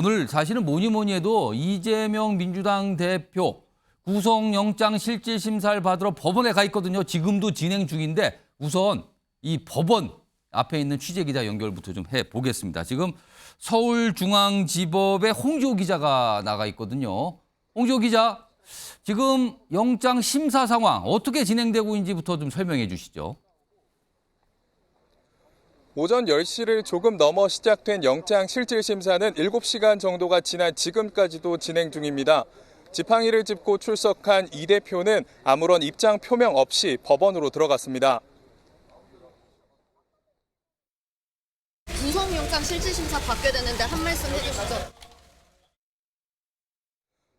오늘 사실은 뭐니 해도 이재명 민주당 대표 구속영장 실질심사를 받으러 법원에 가 있거든요. 지금도 진행 중인데 우선 이 법원 앞에 있는 취재기자 연결부터 좀 해보겠습니다. 지금 서울중앙지법의 홍지호 기자가 나가 있거든요. 홍지호 기자, 지금 영장 심사 상황 어떻게 진행되고 있는지부터 좀 설명해 주시죠. 오전 10시를 조금 넘어 시작된 영장 실질심사는 7시간 정도가 지난 지금까지도 진행 중입니다. 지팡이를 짚고 출석한 이 대표는 아무런 입장 표명 없이 법원으로 들어갔습니다. 구속영장 실질심사 받게 되는데 한 말씀 해주시죠.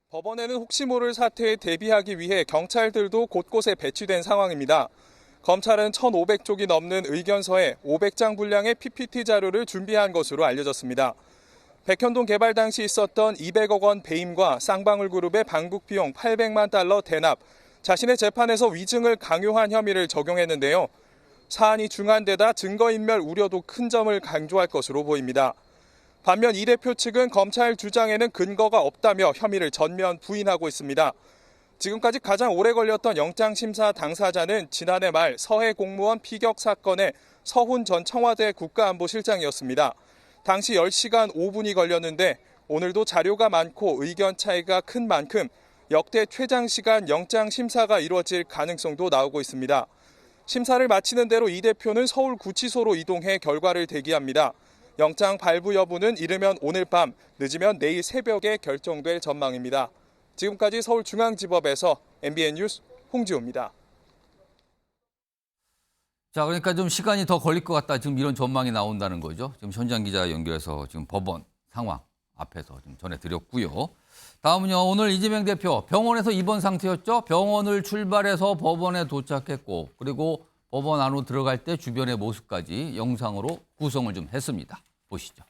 법원에는 혹시 모를 사태에 대비하기 위해 경찰들도 곳곳에 배치된 상황입니다. 검찰은 1,500쪽이 넘는 의견서에 500장 분량의 PPT 자료를 준비한 것으로 알려졌습니다. 백현동 개발 당시 있었던 200억 원 배임과 쌍방울 그룹의 방북 비용 800만 달러 대납, 자신의 재판에서 위증을 강요한 혐의를 적용했는데요. 사안이 중한데다 증거인멸 우려도 큰 점을 강조할 것으로 보입니다. 반면 이 대표 측은 검찰 주장에는 근거가 없다며 혐의를 전면 부인하고 있습니다. 지금까지 가장 오래 걸렸던 영장심사 당사자는 지난해 말 서해 공무원 피격 사건의 서훈 전 청와대 국가안보실장이었습니다. 당시 10시간 5분이 걸렸는데 오늘도 자료가 많고 의견 차이가 큰 만큼 역대 최장시간 영장심사가 이루어질 가능성도 나오고 있습니다. 심사를 마치는 대로 이 대표는 서울구치소로 이동해 결과를 대기합니다. 영장 발부 여부는 이르면 오늘 밤, 늦으면 내일 새벽에 결정될 전망입니다. 지금까지 서울중앙지법에서 MBN 뉴스 홍지호입니다. 자, 그러니까 좀 시간이 더 걸릴 것 같다. 지금 이런 전망이 나온다는 거죠. 지금 현장 기자 연결해서 지금 법원 상황 앞에서 좀 전해드렸고요. 다음은요. 오늘 이재명 대표 병원에서 입원 상태였죠. 병원을 출발해서 법원에 도착했고 그리고 법원 안으로 들어갈 때 주변의 모습까지 영상으로 구성을 좀 했습니다. 보시죠.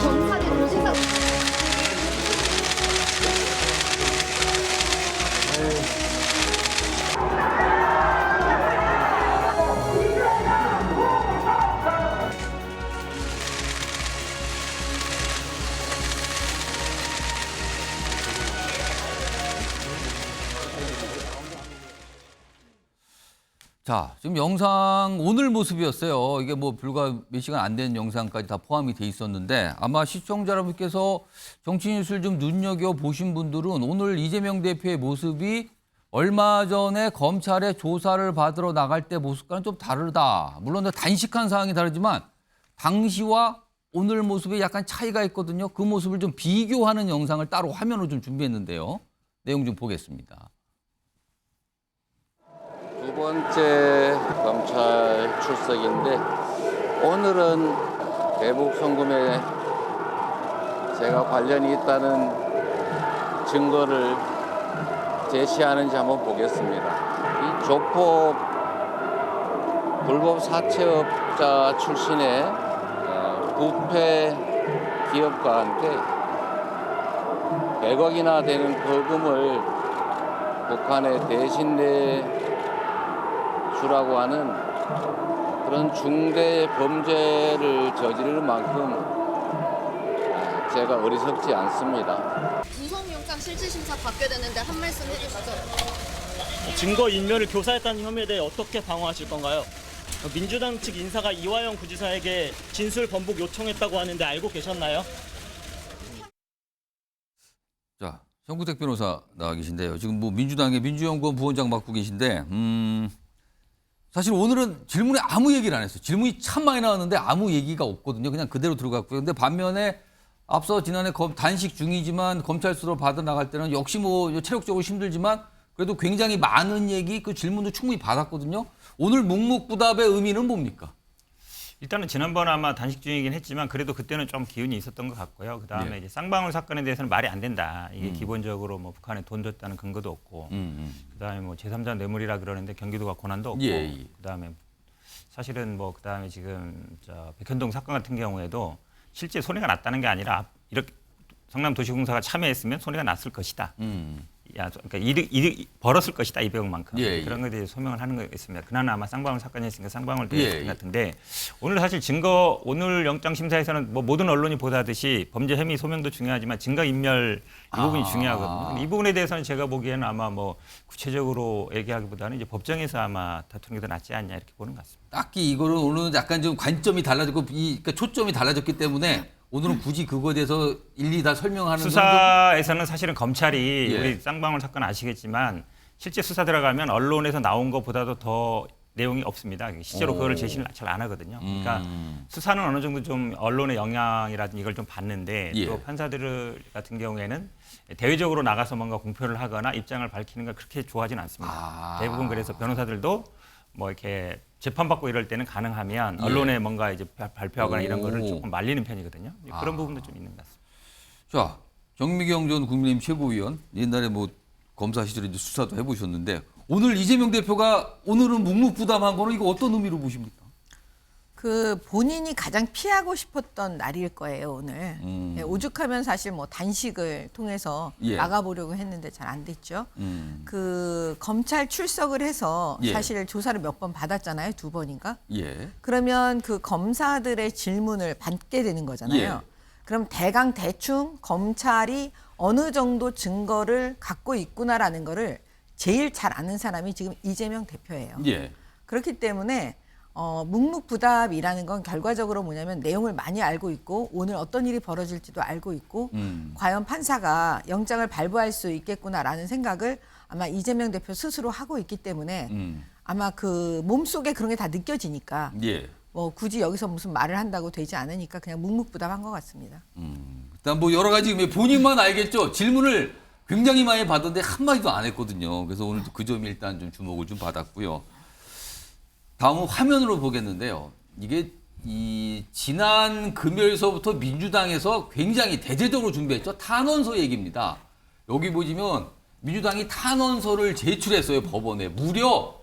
경찰이 도시사 자, 지금 영상 오늘 모습이었어요. 이게 뭐 불과 몇 시간 안 된 영상까지 다 포함이 돼 있었는데 아마 시청자 여러분께서 정치뉴스를 좀 눈여겨보신 분들은 오늘 이재명 대표의 모습이 얼마 전에 검찰의 조사를 받으러 나갈 때 모습과는 좀 다르다. 물론 단식한 상황이 다르지만 당시와 오늘 모습에 약간 차이가 있거든요. 그 모습을 좀 비교하는 영상을 따로 화면으로 좀 준비했는데요. 내용 좀 보겠습니다. 두 번째 검찰 출석인데 오늘은 대북 송금에 제가 관련이 있다는 증거를 제시하는지 한번 보겠습니다. 이 조폭 불법 사채업자 출신의 부패 기업가한테 100억이나 되는 벌금을 북한에 대신 내주라고 하는 그런 중대 범죄를 저지를 만큼 제가 어리석지 않습니다. 구속영장 실질심사 받게 되는데 한 말씀 해주시죠. 증거 인멸을 교사했다는 혐의에 대해 어떻게 방어하실 건가요? 민주당 측 인사가 이화영 구지사에게 진술 번복 요청했다고 하는데 알고 계셨나요? 자, 정구택 변호사 나와 계신데요. 지금 뭐 민주당의 민주연구원 부원장 맡고 계신데, 사실 오늘은 질문에 아무 얘기를 안 했어요. 질문이 참 많이 나왔는데 아무 얘기가 없거든요. 그냥 그대로 들어갔고요. 근데 반면에 앞서 지난해 단식 중이지만 검찰 수사로 받아 나갈 때는 역시 뭐 체력적으로 힘들지만 그래도 굉장히 많은 얘기 그 질문도 충분히 받았거든요. 오늘 묵묵부답의 의미는 뭡니까? 일단은 지난번 아마 단식 중이긴 했지만 그래도 그때는 좀 기운이 있었던 것 같고요. 그다음에 예. 이제 쌍방울 사건에 대해서는 말이 안 된다. 이게 기본적으로 뭐 북한에 돈 줬다는 근거도 없고 그다음에 뭐 제3자 뇌물이라 그러는데 경기도가 권한도 없고 예. 그다음에 사실은 뭐 그다음에 지금 백현동 사건 같은 경우에도 실제 손해가 났다는 게 아니라 이렇게 성남도시공사가 참여했으면 손해가 났을 것이다. 그러니까 이득 벌었을 것이다 200억만큼 예, 그런 것에 대해서 소명을 하는 거였습니다. 그나마 아마 쌍방울 사건이었으니까 쌍방울 예, 대했던 것 같은데 오늘 사실 오늘 영장 심사에서는 뭐 모든 언론이 보다듯이 범죄 혐의 소명도 중요하지만 증거 인멸 이 부분이 중요하거든요. 근데 이 부분에 대해서는 제가 보기에는 아마 뭐 구체적으로 얘기하기보다는 이제 법정에서 아마 다투는 게 더 낫지 않냐 이렇게 보는 것 같습니다. 딱히 이거는 오늘은 약간 좀 관점이 달라졌고 그러니까 초점이 달라졌기 때문에 오늘은 굳이 그거에 대해서 일일이 다 설명하는 수사에서는 사실은 검찰이 예. 우리 쌍방울 사건 아시겠지만 실제 수사 들어가면 언론에서 나온 것보다도 더 내용이 없습니다. 실제로 그거를 제시를 잘 안 하거든요. 그러니까 수사는 어느 정도 좀 언론의 영향이라든지 이걸 좀 받는데 예. 또 판사들 같은 경우에는 대외적으로 나가서 뭔가 공표를 하거나 입장을 밝히는 건 그렇게 좋아하지는 않습니다. 대부분 그래서 변호사들도 뭐 이렇게 재판받고 이럴 때는 가능하면 예. 언론에 뭔가 이제 발표하거나 이런 거를 오. 조금 말리는 편이거든요. 그런 부분도 좀 있는 것 같습니다. 자, 정미경 전 국민의힘 최고위원 옛날에 뭐 검사 시절에 이제 수사도 해보셨는데 오늘 이재명 대표가 오늘은 묵묵부담한 거는 이거 어떤 의미로 보십니까? 그 본인이 가장 피하고 싶었던 날일 거예요 오늘. 예, 오죽하면 사실 뭐 단식을 통해서 예. 막아보려고 했는데 잘 안 됐죠. 음. 그 검찰 출석을 해서 예. 사실 조사를 몇 번 받았잖아요, 2번인가. 예. 그러면 그 검사들의 질문을 받게 되는 거잖아요. 예. 그럼 대충 검찰이 어느 정도 증거를 갖고 있구나라는 거를 제일 잘 아는 사람이 지금 이재명 대표예요. 예. 그렇기 때문에 묵묵부답이라는 건 결과적으로 뭐냐면 내용을 많이 알고 있고 오늘 어떤 일이 벌어질지도 알고 있고 과연 판사가 영장을 발부할 수 있겠구나라는 생각을 아마 이재명 대표 스스로 하고 있기 때문에 아마 그 몸속에 그런 게 다 느껴지니까 예. 뭐 굳이 여기서 무슨 말을 한다고 되지 않으니까 그냥 묵묵부답한 것 같습니다. 일단 뭐 여러 가지 본인만 알겠죠. 질문을 굉장히 많이 받았는데 한마디도 안 했거든요. 그래서 오늘도 그 점이 일단 좀 주목을 좀 받았고요. 다음은 화면으로 보겠는데요. 이게 이 지난 금요일서부터 민주당에서 굉장히 대대적으로 준비했죠. 탄원서 얘기입니다. 여기 보시면 민주당이 탄원서를 제출했어요. 법원에. 무려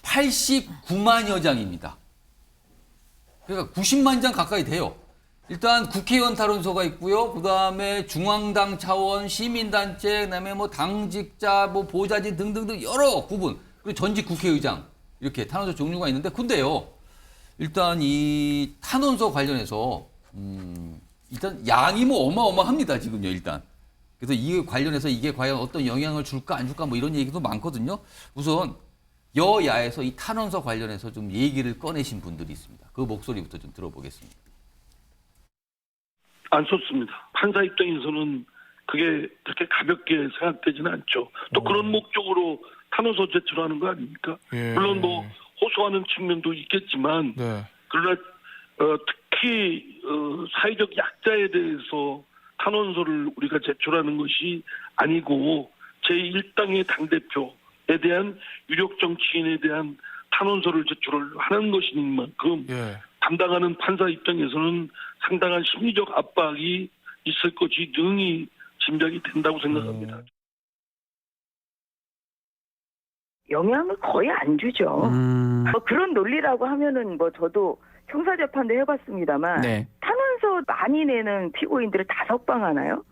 89만여 장입니다. 그러니까 90만 장 가까이 돼요. 일단 국회의원 탄원서가 있고요. 그다음에 중앙당 차원, 시민단체, 그다음에 뭐 당직자, 뭐 보좌진 등등등 여러 구분. 그리고 전직 국회의장 이렇게 탄원서 종류가 있는데 근데요. 일단 이 탄원서 관련해서 일단 양이 뭐 어마어마합니다. 지금요. 일단. 그래서 이 관련해서 이게 과연 어떤 영향을 줄까 안 줄까 뭐 이런 얘기도 많거든요. 우선 여야에서 이 탄원서 관련해서 좀 얘기를 꺼내신 분들이 있습니다. 그 목소리부터 좀 들어보겠습니다. 안 좋습니다. 판사 입장에서는 그게 그렇게 가볍게 생각되지는 않죠. 또 그런 목적으로 탄원서 제출하는 거 아닙니까? 예. 물론 뭐 호소하는 측면도 있겠지만 네. 그러나 특히 사회적 약자에 대해서 탄원서를 우리가 제출하는 것이 아니고 제1당의 당대표에 대한 유력 정치인에 대한 탄원서를 제출을 하는 것인 만큼 예. 담당하는 판사 입장에서는 상당한 심리적 압박이 있을 것이 능히 짐작이 된다고 생각합니다. 영향을 거의 안 주죠. 뭐 그런 논리라고 하면은 뭐 저도 형사재판도 해봤습니다만 네. 탄원서 많이 내는 피고인들을 다 석방하나요?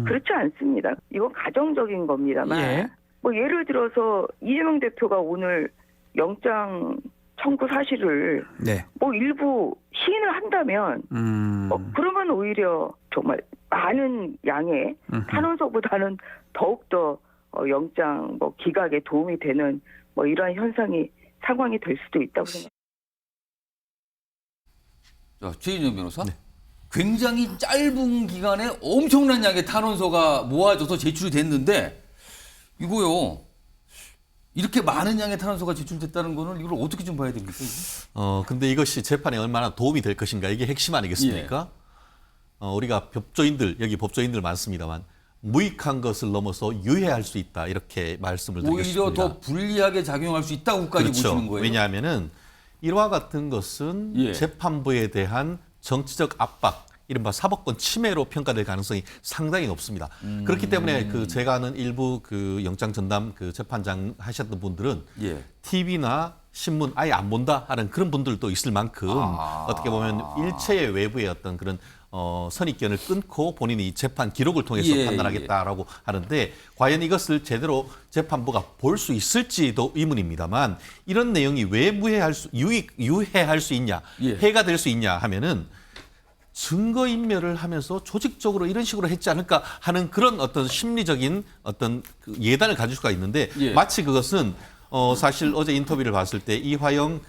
그렇지 않습니다. 이건 가정적인 겁니다만 예. 뭐 예를 들어서 이재명 대표가 오늘 영장 청구 사실을 네. 뭐 일부 시인을 한다면 그러면 오히려 정말 많은 양의 탄원서보다는 더욱더 영장 뭐 기각에 도움이 되는 뭐 이러한 상황이 될 수도 있다고 생각합니다. 자, 최인영 변호사. 굉장히 짧은 기간에 엄청난 양의 탄원서가 모아져서 제출이 됐는데 이거요. 이렇게 많은 양의 탄원서가 제출됐다는 거는 이걸 어떻게 좀 봐야 됩니까? 근데 이것이 재판에 얼마나 도움이 될 것인가 이게 핵심 아니겠습니까? 우리가 법조인들, 여기 법조인들 많습니다만 무익한 것을 넘어서 유해할 수 있다 이렇게 말씀을 드리겠습니다. 오히려 더 불리하게 작용할 수 있다고까지 그렇죠. 보시는 거예요. 왜냐하면은 이와 같은 것은 예. 재판부에 대한 정치적 압박, 이른바 사법권 침해로 평가될 가능성이 상당히 높습니다. 그렇기 때문에 제가 아는 일부 영장 전담 재판장 하셨던 분들은 예. TV나 신문 아예 안 본다 하는 그런 분들도 있을 만큼 어떻게 보면 일체의 외부의 어떤 그런 선입견을 끊고 본인이 재판 기록을 통해서 예, 판단하겠다라고 하는데 과연 이것을 제대로 재판부가 볼 수 있을지도 의문입니다만 이런 내용이 왜 유해할 수 있냐, 예. 해가 될 수 있냐 하면은 증거인멸을 하면서 조직적으로 이런 식으로 했지 않을까 하는 그런 어떤 심리적인 어떤 예단을 가질 수가 있는데 예. 마치 그것은 사실 어제 인터뷰를 봤을 때 이화영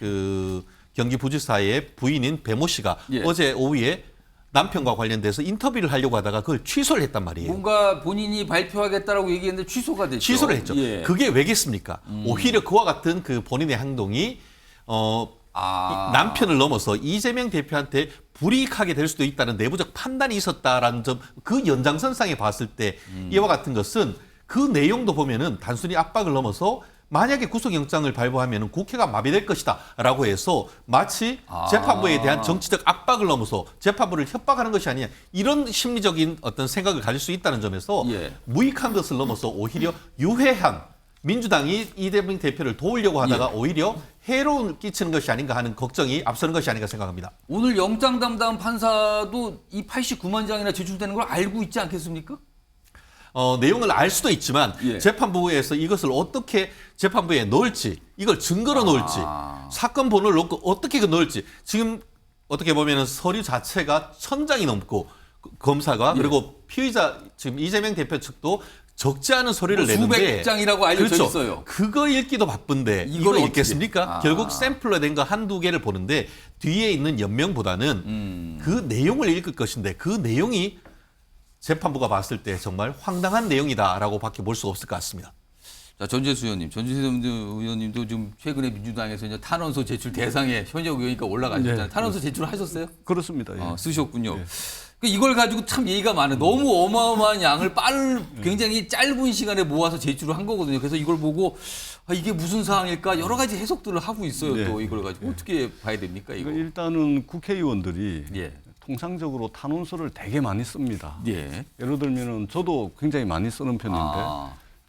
경기부지사의 부인인 배모 씨가 예. 어제 오후에 남편과 관련돼서 인터뷰를 하려고 하다가 그걸 취소를 했단 말이에요. 뭔가 본인이 발표하겠다라고 얘기했는데 취소가 됐죠. 취소를 했죠. 예. 그게 왜겠습니까? 오히려 그와 같은 본인의 행동이 남편을 넘어서 이재명 대표한테 불이익하게 될 수도 있다는 내부적 판단이 있었다라는 점, 그 연장선상에 봤을 때 이와 같은 것은 그 내용도 보면은 단순히 압박을 넘어서 만약에 구속영장을 발부하면 국회가 마비될 것이다라고 해서 마치 재판부에 대한 정치적 압박을 넘어서 재판부를 협박하는 것이 아니냐 이런 심리적인 어떤 생각을 가질 수 있다는 점에서 예. 무익한 것을 넘어서 오히려 유해한 민주당이 이재명 대표를 도우려고 하다가 예. 오히려 해로움을 끼치는 것이 아닌가 하는 걱정이 앞서는 것이 아닌가 생각합니다. 오늘 영장 담당 판사도 이 89만 장이나 제출되는 걸 알고 있지 않겠습니까? 내용을 알 수도 있지만 예. 재판부에서 이것을 어떻게 재판부에 넣을지 이걸 증거로 넣을지 사건 번호를 넣고 어떻게 넣을지 지금 어떻게 보면 서류 자체가 1000장이 넘고 검사가 예. 그리고 피의자 지금 이재명 대표 측도 적지 않은 서류를 뭐 내는데 수백 장이라고 알려져 그렇죠. 있어요. 그거 읽기도 바쁜데 이걸 이걸 어떻게- 읽겠습니까? 결국 샘플로 된 거 한두 개를 보는데 뒤에 있는 연명보다는 그 내용을 읽을 것인데 그 내용이 재판부가 봤을 때 정말 황당한 내용이다라고 밖에 볼 수가 없을 것 같습니다. 자, 전재수 의원님도 좀 최근에 민주당에서 이제 탄원서 제출 대상에 현역 의원이니까 올라가셨잖아요. 네, 탄원서 제출하셨어요? 그렇습니다. 예. 쓰셨군요. 예. 이걸 가지고 참 얘기가 많아요. 너무 어마어마한 양을 굉장히 짧은 시간에 모아서 제출을 한 거거든요. 그래서 이걸 보고 이게 무슨 사항일까 여러 가지 해석들을 하고 있어요. 네. 또 이걸 가지고 어떻게 봐야 됩니까? 이거. 일단은 국회의원들이 예. 통상적으로 탄원서를 되게 많이 씁니다. 예. 예를 들면은 저도 굉장히 많이 쓰는 편인데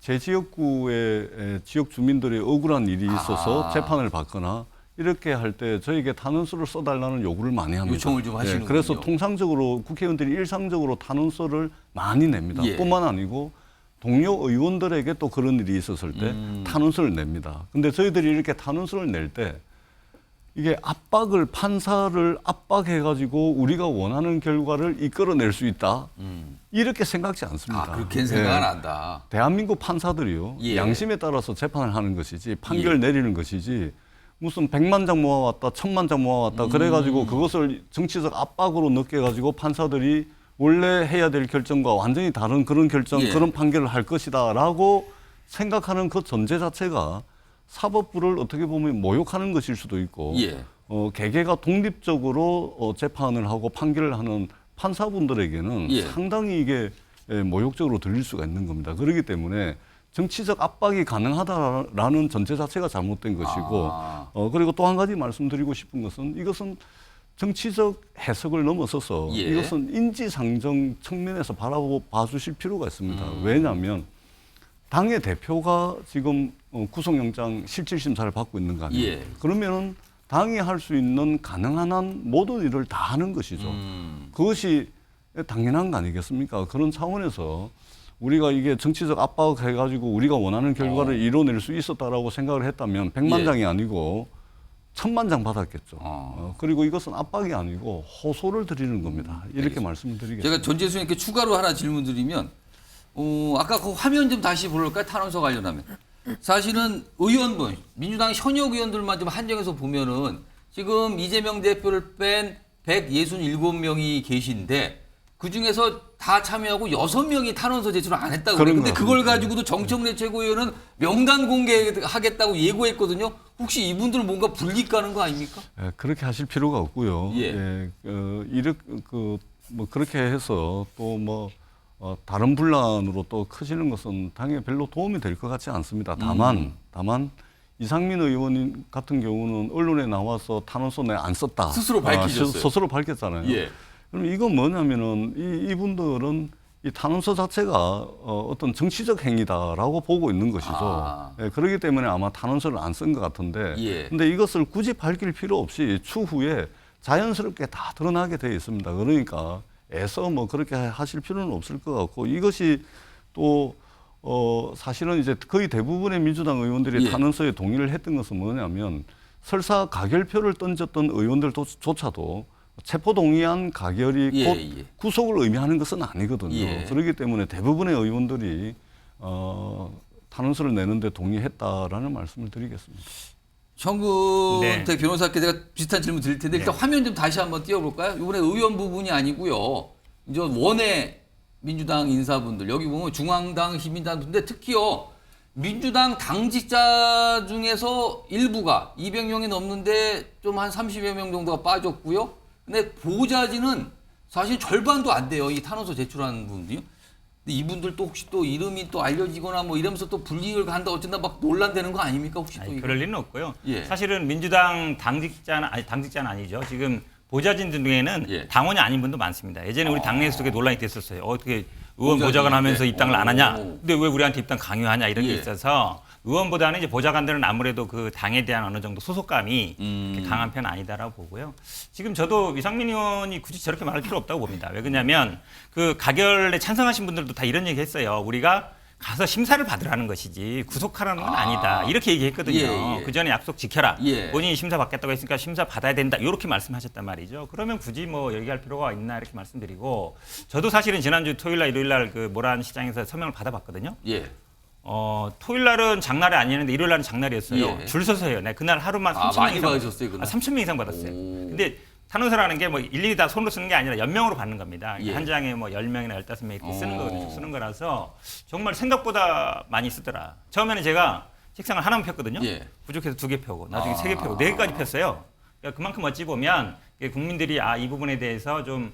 제 지역구의 지역 주민들의 억울한 일이 있어서 재판을 받거나 이렇게 할 때 저에게 탄원서를 써달라는 요구를 많이 합니다. 요청을 좀 하시는군요. 그래서 통상적으로 국회의원들이 일상적으로 탄원서를 많이 냅니다. 예. 뿐만 아니고 동료 의원들에게 또 그런 일이 있었을 때 탄원서를 냅니다. 근데 저희들이 이렇게 탄원서를 낼 때 이게 압박을 판사를 압박해가지고 우리가 원하는 결과를 이끌어낼 수 있다. 이렇게 생각지 않습니다. 그렇게 생각 안 한다. 대한민국 판사들이요. 예. 양심에 따라서 재판을 하는 것이지 판결 내리는 것이지 무슨 100만 장 모아왔다 1000만 장 모아왔다 그래가지고 그것을 정치적 압박으로 느껴가지고 판사들이 원래 해야 될 결정과 완전히 다른 그런 결정 예. 그런 판결을 할 것이다 라고 생각하는 그 전제 자체가 사법부를 어떻게 보면 모욕하는 것일 수도 있고 예. 개개가 독립적으로 재판을 하고 판결을 하는 판사분들에게는 예. 상당히 이게 모욕적으로 들릴 수가 있는 겁니다. 그렇기 때문에 정치적 압박이 가능하다라는 전제 자체가 잘못된 것이고 그리고 또 한 가지 말씀드리고 싶은 것은 이것은 정치적 해석을 넘어서서 예. 이것은 인지상정 측면에서 봐주실 필요가 있습니다. 왜냐하면 당의 대표가 지금 구속영장 실질심사를 받고 있는 거 아니에요. 예. 그러면은 당이 할 수 있는 가능한 한 모든 일을 다 하는 것이죠. 그것이 당연한 거 아니겠습니까? 그런 차원에서 우리가 이게 정치적 압박해가지고 우리가 원하는 결과를 이뤄낼 수 있었다라고 생각을 했다면 100만 예. 장이 아니고 1000만 장 받았겠죠. 그리고 이것은 압박이 아니고 호소를 드리는 겁니다. 이렇게 말씀을 드리겠습니다. 제가 전재수님께 추가로 하나 질문 드리면 아까 그 화면 좀 다시 볼까요? 탄원서 관련하면. 사실은 의원분, 민주당 현역 의원들만 좀 한정해서 보면은 지금 이재명 대표를 뺀 167명이 계신데 그중에서 다 참여하고 6명이 탄원서 제출을 안 했다고 그래요. 근데 그걸 가지고도 정청래 최고위원은 명단 공개하겠다고 예고했거든요. 혹시 이분들 뭔가 불이익 가는 거 아닙니까? 그렇게 하실 필요가 없고요. 예. 뭐 그렇게 해서 또 뭐 다른 분란으로 또 커지는 것은 당연히 별로 도움이 될 것 같지 않습니다. 다만 이상민 의원 같은 경우는 언론에 나와서 탄원서 내 안 썼다. 스스로 밝히셨어요. 스스로 밝혔잖아요. 예. 그럼 이건 뭐냐면은 이분들은 이 탄원서 자체가 어떤 정치적 행위다라고 보고 있는 것이죠. 예, 그렇기 때문에 아마 탄원서를 안 쓴 것 같은데, 예. 근데 이것을 굳이 밝힐 필요 없이 추후에 자연스럽게 다 드러나게 되어 있습니다. 그러니까 애써 뭐 그렇게 하실 필요는 없을 것 같고, 이것이 또 사실은 이제 거의 대부분의 민주당 의원들이 예. 탄원서에 동의를 했던 것은 뭐냐면 설사 가결표를 던졌던 의원들조차도 체포동의안 가결이 예, 곧 예. 구속을 의미하는 것은 아니거든요. 예. 그렇기 때문에 대부분의 의원들이 탄원서를 내는데 동의했다라는 말씀을 드리겠습니다. 정근태 네. 변호사께 제가 비슷한 질문 드릴 텐데 일단 화면 좀 다시 한번 띄워볼까요? 이번에 의원 부분이 아니고요. 이제 원외 민주당 인사분들 여기 보면 중앙당, 시민당 분들 특히요. 민주당 당직자 중에서 일부가 200명이 넘는데 좀 한 30여 명 정도가 빠졌고요. 근데 보좌진은 사실 절반도 안 돼요. 이 탄원서 제출하는 분들이요. 근데 이분들 또 혹시 또 이름이 또 알려지거나 뭐 이러면서 또 불이익을 간다 어쩐다 막 논란되는 거 아닙니까? 혹시 또 아니, 이거? 그럴 리는 없고요. 예. 사실은 민주당 당직자는 아니죠. 지금 보좌진들 중에는 예. 당원이 아닌 분도 많습니다. 예전에 우리 당내에서 그게 논란이 됐었어요. 어떻게 의원 보좌진인데. 보좌관 하면서 입당을 안 하냐? 오. 근데 왜 우리한테 입당 강요하냐? 이런 게 예. 있어서 의원보다는 이제 보좌관들은 아무래도 그 당에 대한 어느 정도 소속감이 그렇게 강한 편은 아니다라고 보고요. 지금 저도 이상민 의원이 굳이 저렇게 말할 필요 없다고 봅니다. 왜 그러냐면 그 가결에 찬성하신 분들도 다 이런 얘기 했어요. 우리가 가서 심사를 받으라는 것이지 구속하라는 건 아니다. 이렇게 얘기했거든요. 예, 예. 그 전에 약속 지켜라. 예. 본인이 심사 받겠다고 했으니까 심사 받아야 된다. 이렇게 말씀하셨단 말이죠. 그러면 굳이 뭐 얘기할 필요가 있나 이렇게 말씀드리고 저도 사실은 지난주 토요일날 일요일날 그 모란 시장에서 서명을 받아봤거든요. 예. 토요일 날은 장날이 아니었는데 일요일 날은 장날이었어요. 예. 줄 서서 해요. 네, 그날 하루만 3천 명 많이 이상 받으셨어요, 그날? 3천 명 이상 받았어요. 오. 근데 탄원서라는 게 뭐 일일이 다 손으로 쓰는 게 아니라 연명으로 받는 겁니다. 예. 한 장에 뭐 10명이나 15명 이렇게 쓰는 오. 거거든요. 쓰는 거라서 정말 생각보다 많이 쓰더라. 처음에는 제가 책상을 하나만 폈거든요. 예. 부족해서 2개 펴고 나중에 3개 펴고 4개까지 폈어요. 그러니까 그만큼 어찌 보면 국민들이 이 부분에 대해서 좀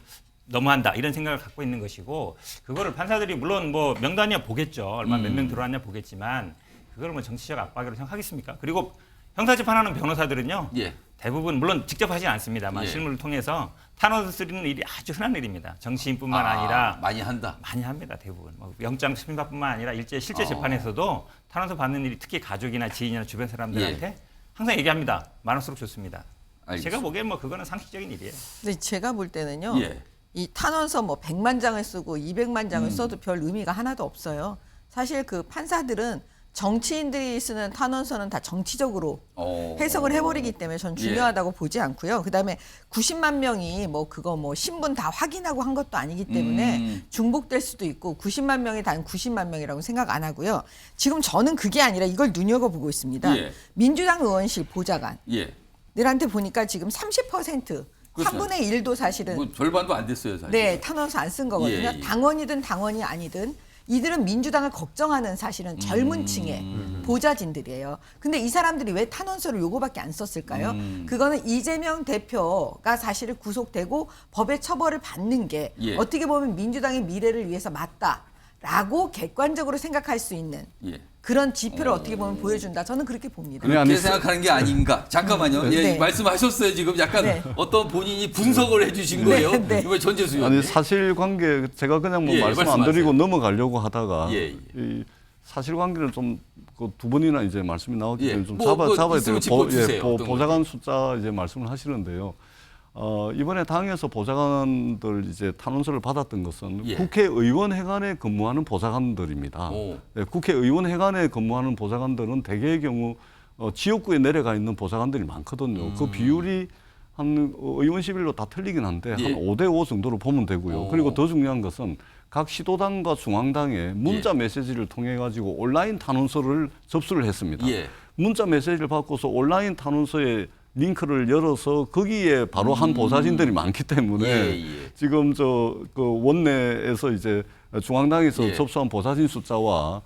너무한다 이런 생각을 갖고 있는 것이고 그거를 판사들이 물론 뭐 명단이야 보겠죠. 얼마 몇 명 들어왔냐 보겠지만 그걸 뭐 정치적 압박이라고 생각하겠습니까? 그리고 형사재판하는 변호사들은요. 예. 대부분 물론 직접 하진 않습니다만 예. 실무를 통해서 탄원서 쓰는 일이 아주 흔한 일입니다. 정치인뿐만 아니라 많이 한다. 많이 합니다. 대부분. 뭐 영장 심사뿐만 아니라 실제 재판에서도 탄원서 받는 일이 특히 가족이나 지인이나 주변 사람들한테 항상 얘기합니다. 많을수록 좋습니다. 알겠습니다. 제가 보기엔 뭐 그거는 상식적인 일이에요. 근데 제가 볼 때는요. 예. 이 탄원서 뭐 100만 장을 쓰고 200만 장을 써도 별 의미가 하나도 없어요. 사실 그 판사들은 정치인들이 쓰는 탄원서는 다 정치적으로 해석을 해버리기 때문에 전 중요하다고 보지 않고요. 그다음에 90만 명이 뭐 그거 뭐 신분 다 확인하고 한 것도 아니기 때문에 중복될 수도 있고 90만 명이 단 90만 명이라고 생각 안 하고요. 지금 저는 그게 아니라 이걸 눈여겨보고 있습니다. 예. 민주당 의원실 보좌관 예. 들한테 보니까 지금 30% 그렇죠. 3분의 1도 사실은 뭐 절반도 안 됐어요, 사실. 네, 탄원서 안 쓴 거거든요. 예, 예. 당원이든 당원이 아니든 이들은 민주당을 걱정하는 사실은 젊은 층의 보좌진들이에요. 근데 이 사람들이 왜 탄원서를 요거밖에 안 썼을까요? 그거는 이재명 대표가 사실은 구속되고 법의 처벌을 받는 게 예. 어떻게 보면 민주당의 미래를 위해서 맞다라고 객관적으로 생각할 수 있는 예. 그런 지표를 어떻게 보면 보여준다. 저는 그렇게 봅니다. 그렇게 생각하는 게 아닌가. 잠깐만요. 예, 네. 말씀하셨어요. 지금 약간 네. 어떤 본인이 분석을 해주신 거예요. 네. 이번에 전재수 아니 의원님. 사실관계 제가 그냥 뭐 예, 말씀 안 말씀하세요. 드리고 넘어가려고 하다가 예, 예. 이 사실관계를 좀 그 두 번이나 이제 말씀이 나왔기 예, 때문에 좀 뭐 잡아야 있으면 되고 짚어주세요. 어떤 보좌관 숫자 이제 말씀을 하시는데요. 이번에 당에서 보좌관들 이제 탄원서를 받았던 것은 예. 국회의원회관에 근무하는 보좌관들입니다. 오. 네, 국회의원회관에 근무하는 보좌관들은 대개의 경우 지역구에 내려가 있는 보좌관들이 많거든요. 그 비율이 한 의원실별로 다 틀리긴 한데 예. 한 5대5 정도로 보면 되고요. 오. 그리고 더 중요한 것은 각 시도당과 중앙당에 문자 메시지를 통해 가지고 온라인 탄원서를 접수를 했습니다. 예. 문자 메시지를 받고서 온라인 탄원서에 링크를 열어서 거기에 바로 한 보좌진들이 많기 때문에 예, 예. 지금 그 원내에서 이제 중앙당에서 예. 접수한 보좌진 숫자와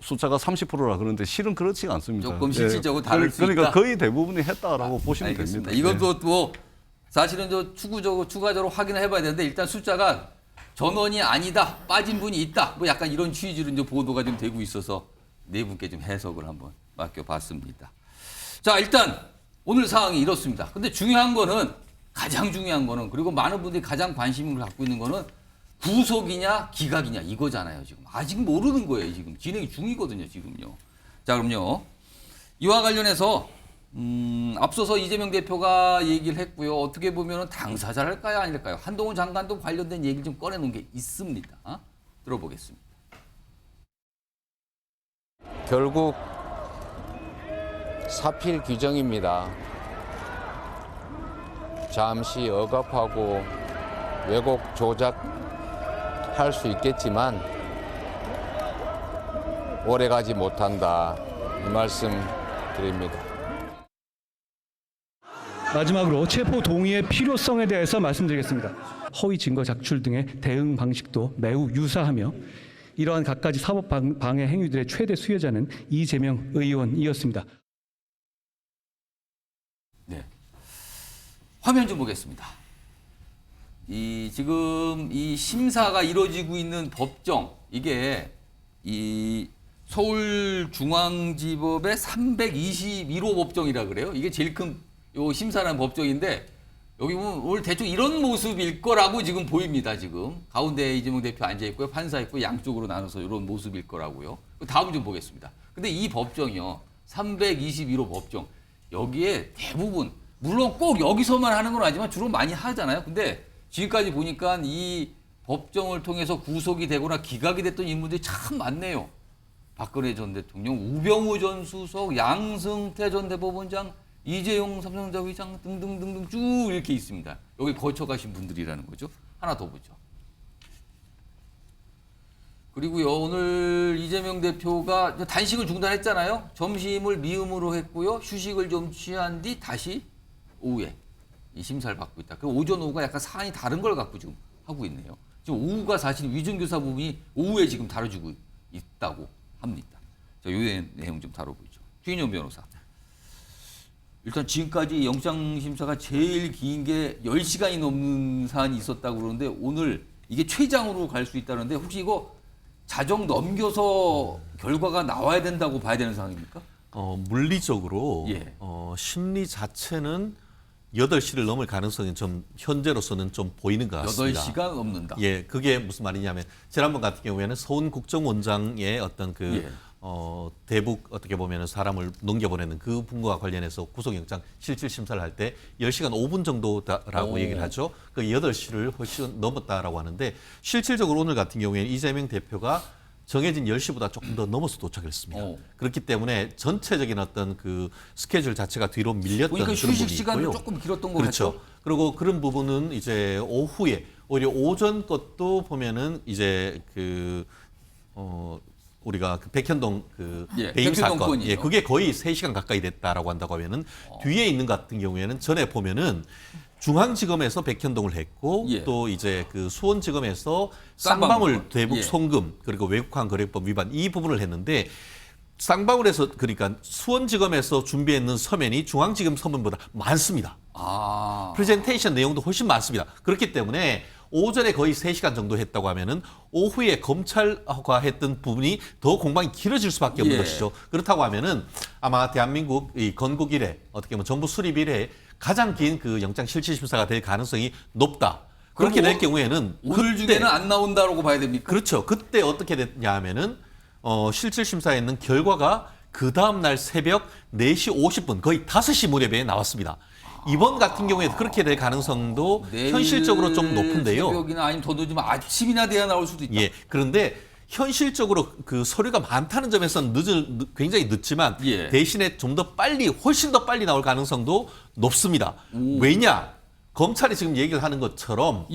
숫자가 30%라 그러는데 실은 그렇지가 않습니다. 조금 실질적으로 다를 수 그러니까 있다. 거의 대부분이 했다라고 보시면 알겠습니다. 됩니다. 이것도 뭐 사실은 추가적으로 확인을 해봐야 되는데 일단 숫자가 전원이 아니다, 빠진 분이 있다, 뭐 약간 이런 취지로 이제 보도가 좀 되고 있어서 네 분께 좀 해석을 한번 맡겨봤습니다. 자, 일단 오늘 상황이 이렇습니다. 근데 가장 중요한 거는 그리고 많은 분들이 가장 관심을 갖고 있는 거는 구속이냐 기각이냐 이거잖아요. 지금 아직 모르는 거예요. 지금 진행 중이거든요. 지금요. 자, 그럼요. 이와 관련해서 앞서서 이재명 대표가 얘기를 했고요. 어떻게 보면 당사자랄까요, 아닐까요? 한동훈 장관도 관련된 얘기를 좀 꺼내놓은 게 있습니다. 들어보겠습니다. 결국 사필 규정입니다. 잠시 억압하고 왜곡 조작할 수 있겠지만 오래가지 못한다. 이 말씀 드립니다. 마지막으로 체포 동의의 필요성에 대해서 말씀드리겠습니다. 허위 증거 작출 등의 대응 방식도 매우 유사하며 이러한 갖가지 사법 방해 행위들의 최대 수혜자는 이재명 의원이었습니다. 네. 화면 좀 보겠습니다. 지금 이 심사가 이루어지고 있는 법정, 이게 이 서울중앙지법의 321호 법정이라 그래요. 이게 제일 큰 요 심사라는 법정인데 여기 보면 오늘 대충 이런 모습일 거라고 지금 보입니다. 지금 가운데 이재명 대표 앉아 있고요, 판사 있고 양쪽으로 나눠서 이런 모습일 거라고요. 다음 좀 보겠습니다. 근데 이 법정이요, 321호 법정, 여기에 대부분 물론 꼭 여기서만 하는 건 아니지만 주로 많이 하잖아요. 근데 지금까지 보니까 이 법정을 통해서 구속이 되거나 기각이 됐던 인물들이 참 많네요. 박근혜 전 대통령, 우병우 전 수석, 양승태 전 대법원장, 이재용 삼성전자 회장 등등등등 쭉 이렇게 있습니다. 여기 거쳐가신 분들이라는 거죠. 하나 더 보죠. 그리고요, 오늘 이재명 대표가 단식을 중단했잖아요. 점심을 미음으로 했고요. 휴식을 좀 취한 뒤 다시 오후에 이 심사를 받고 있다. 그리고 오전 오후가 약간 사안이 다른 걸 갖고 지금 하고 있네요. 지금 오후가 사실 위증교사 부분이 오후에 지금 다뤄지고 있다고 합니다. 자, 이 내용 좀 다뤄보죠. 최인영 변호사. 일단 지금까지 영장심사가 제일 긴 게 10시간이 넘는 사안이 있었다고 그러는데 오늘 이게 최장으로 갈 수 있다는데 혹시 이거 자정 넘겨서 결과가 나와야 된다고 봐야 되는 상황입니까? 물리적으로 예. 심리 자체는 8시를 넘을 가능성이 좀 현재로서는 좀 보이는 것 같습니다. 8시간 넘는다. 예, 그게 무슨 말이냐면 지난번 같은 경우에는 서훈 국정원장의 어떤 대북 어떻게 보면 사람을 넘겨보내는 그 분과 관련해서 구속영장 실질 심사를 할 때 10시간 5분 정도라고 얘기를 하죠. 그 8시를 훨씬 넘었다라고 하는데 실질적으로 오늘 같은 경우에는 이재명 대표가 정해진 10시보다 조금 더 넘어서 도착했습니다. 그렇기 때문에 전체적인 어떤 그 스케줄 자체가 뒤로 밀렸던 그런 부분이 휴식 시간도 있고요. 조금 길었던 것 그렇죠. 같죠. 그리고 그런 부분은 이제 오후에 오히려 오전 것도 보면은 이제 우리가 백현동 배임 사건, 그게 거의 3시간 가까이 됐다라고 한다고 하면은 뒤에 있는 것 같은 경우에는 전에 보면은 중앙지검에서 백현동을 했고 또 이제 수원지검에서 쌍방울 대북 송금 그리고 외국환 거래법 위반 이 부분을 했는데 쌍방울에서 그러니까 수원지검에서 준비했는 서면이 중앙지검 서면보다 많습니다. 프레젠테이션 내용도 훨씬 많습니다. 그렇기 때문에 오전에 거의 3시간 정도 했다고 하면은 오후에 검찰과 했던 부분이 더 공방이 길어질 수밖에 없는 것이죠. 그렇다고 하면은 아마 대한민국 이 건국 이래 어떻게 보면 정부 수립 이래 가장 긴 그 영장 실질 심사가 될 가능성이 높다. 그렇게 될 경우에는 오늘 중에는 안 나온다라고 봐야 됩니까? 그렇죠. 그때 어떻게 됐냐 하면은 실질 심사에는 결과가 그 다음 날 새벽 4시 50분 거의 5시 무렵에 나왔습니다. 이번 같은 경우에 그렇게 될 가능성도 현실적으로 좀 높은데요. 새벽이나 아니면 더 늦으면 아침이나 돼야 나올 수도 있다. 예. 그런데 현실적으로 그 서류가 많다는 점에서는 굉장히 늦지만 대신에 좀 더 빨리 훨씬 더 빨리 나올 가능성도 높습니다. 왜냐? 검찰이 지금 얘기를 하는 것처럼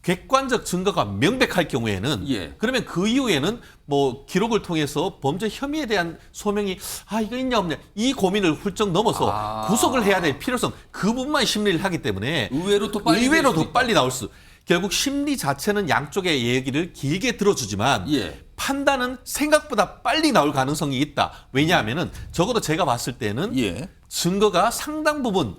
객관적 증거가 명백할 경우에는 그러면 그 이후에는 뭐 기록을 통해서 범죄 혐의에 대한 소명이 이거 있냐 없냐 이 고민을 훌쩍 넘어서 구속을 해야 될 필요성 그 부분만 심리를 하기 때문에 의외로 더 빨리 나올 수 결국 심리 자체는 양쪽의 얘기를 길게 들어주지만 판단은 생각보다 빨리 나올 가능성이 있다. 왜냐하면은 적어도 제가 봤을 때는 증거가 상당 부분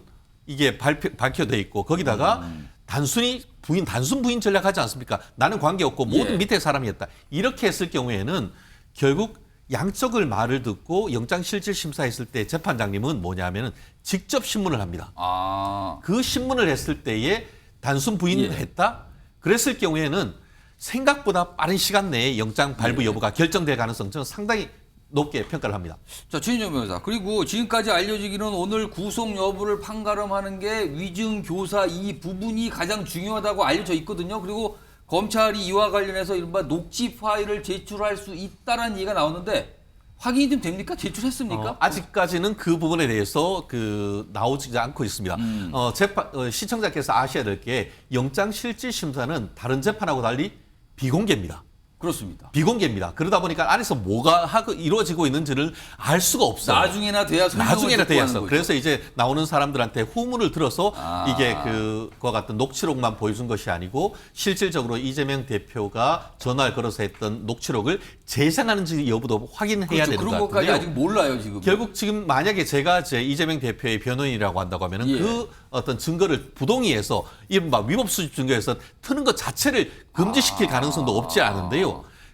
이게 밝혀져 있고 거기다가 단순 부인 전략하지 않습니까? 나는 관계없고 모든 밑에 사람이었다. 이렇게 했을 경우에는 결국 양쪽을 말을 듣고 영장실질심사했을 때 재판장님은 뭐냐면은 직접 신문을 합니다. 그 신문을 했을 때에 단순 부인을 했다? 그랬을 경우에는 생각보다 빠른 시간 내에 영장 발부 여부가 결정될 가능성 저는 상당히 높게 평가를 합니다. 자, 최인정 변호사. 그리고 지금까지 알려지기는 오늘 구속 여부를 판가름하는 게 위증 교사 이 부분이 가장 중요하다고 알려져 있거든요. 그리고 검찰이 이와 관련해서 이른바 녹취 파일을 제출할 수 있다라는 얘기가 나오는데 확인이 좀 됩니까? 제출했습니까? 아직까지는 그 부분에 대해서 나오지 않고 있습니다. 시청자께서 아셔야 될 게 영장실질심사는 다른 재판하고 달리 비공개입니다. 그렇습니다. 비공개입니다. 그러다 보니까 안에서 뭐가 이루어지고 있는지를 알 수가 없어요. 나중에나 돼야서. 그래서 이제 나오는 사람들한테 후문을 들어서 이게 그와 같은 녹취록만 보여준 것이 아니고 실질적으로 이재명 대표가 전화를 걸어서 했던 녹취록을 재생하는지 여부도 확인해야 되는 것 같은데요. 그런 것까지 아직 몰라요, 지금. 결국 지금 만약에 제가 이재명 대표의 변호인이라고 한다고 하면은 그 어떤 증거를 부동의해서 이른바 위법 수집 증거에서 트는 것 자체를 금지시킬 가능성도 없지 않은데요.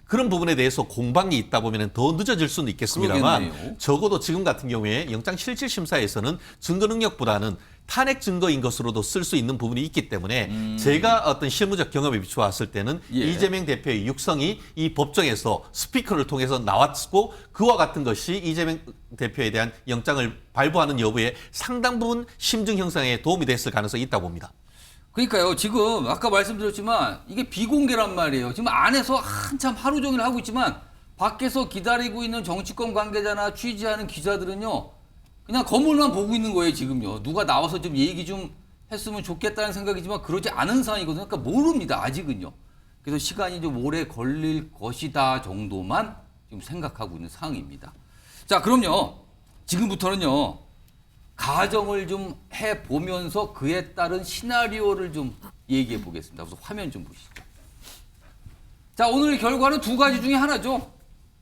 그런 부분에 대해서 공방이 있다 보면 더 늦어질 수는 있겠습니다만 그러겠네요. 적어도 지금 같은 경우에 영장실질심사에서는 증거 능력보다는 탄핵 증거인 것으로도 쓸 수 있는 부분이 있기 때문에 제가 어떤 실무적 경험에 비추었을 때는 이재명 대표의 육성이 이 법정에서 스피커를 통해서 나왔고 그와 같은 것이 이재명 대표에 대한 영장을 발부하는 여부에 상당 부분 심증 형성에 도움이 됐을 가능성이 있다고 봅니다. 그러니까요. 지금 아까 말씀드렸지만 이게 비공개란 말이에요. 지금 안에서 한참 하루 종일 하고 있지만 밖에서 기다리고 있는 정치권 관계자나 취재하는 기자들은요. 그냥 건물만 보고 있는 거예요, 지금요. 누가 나와서 좀 얘기 좀 했으면 좋겠다는 생각이지만 그러지 않은 상황이거든요. 그러니까 모릅니다, 아직은요. 그래서 시간이 좀 오래 걸릴 것이다 정도만 지금 생각하고 있는 상황입니다. 자, 그럼요. 지금부터는요. 가정을 좀 해보면서 그에 따른 시나리오를 좀 얘기해 보겠습니다. 그래서 화면 좀 보시죠. 자, 오늘 결과는 두 가지 중에 하나죠.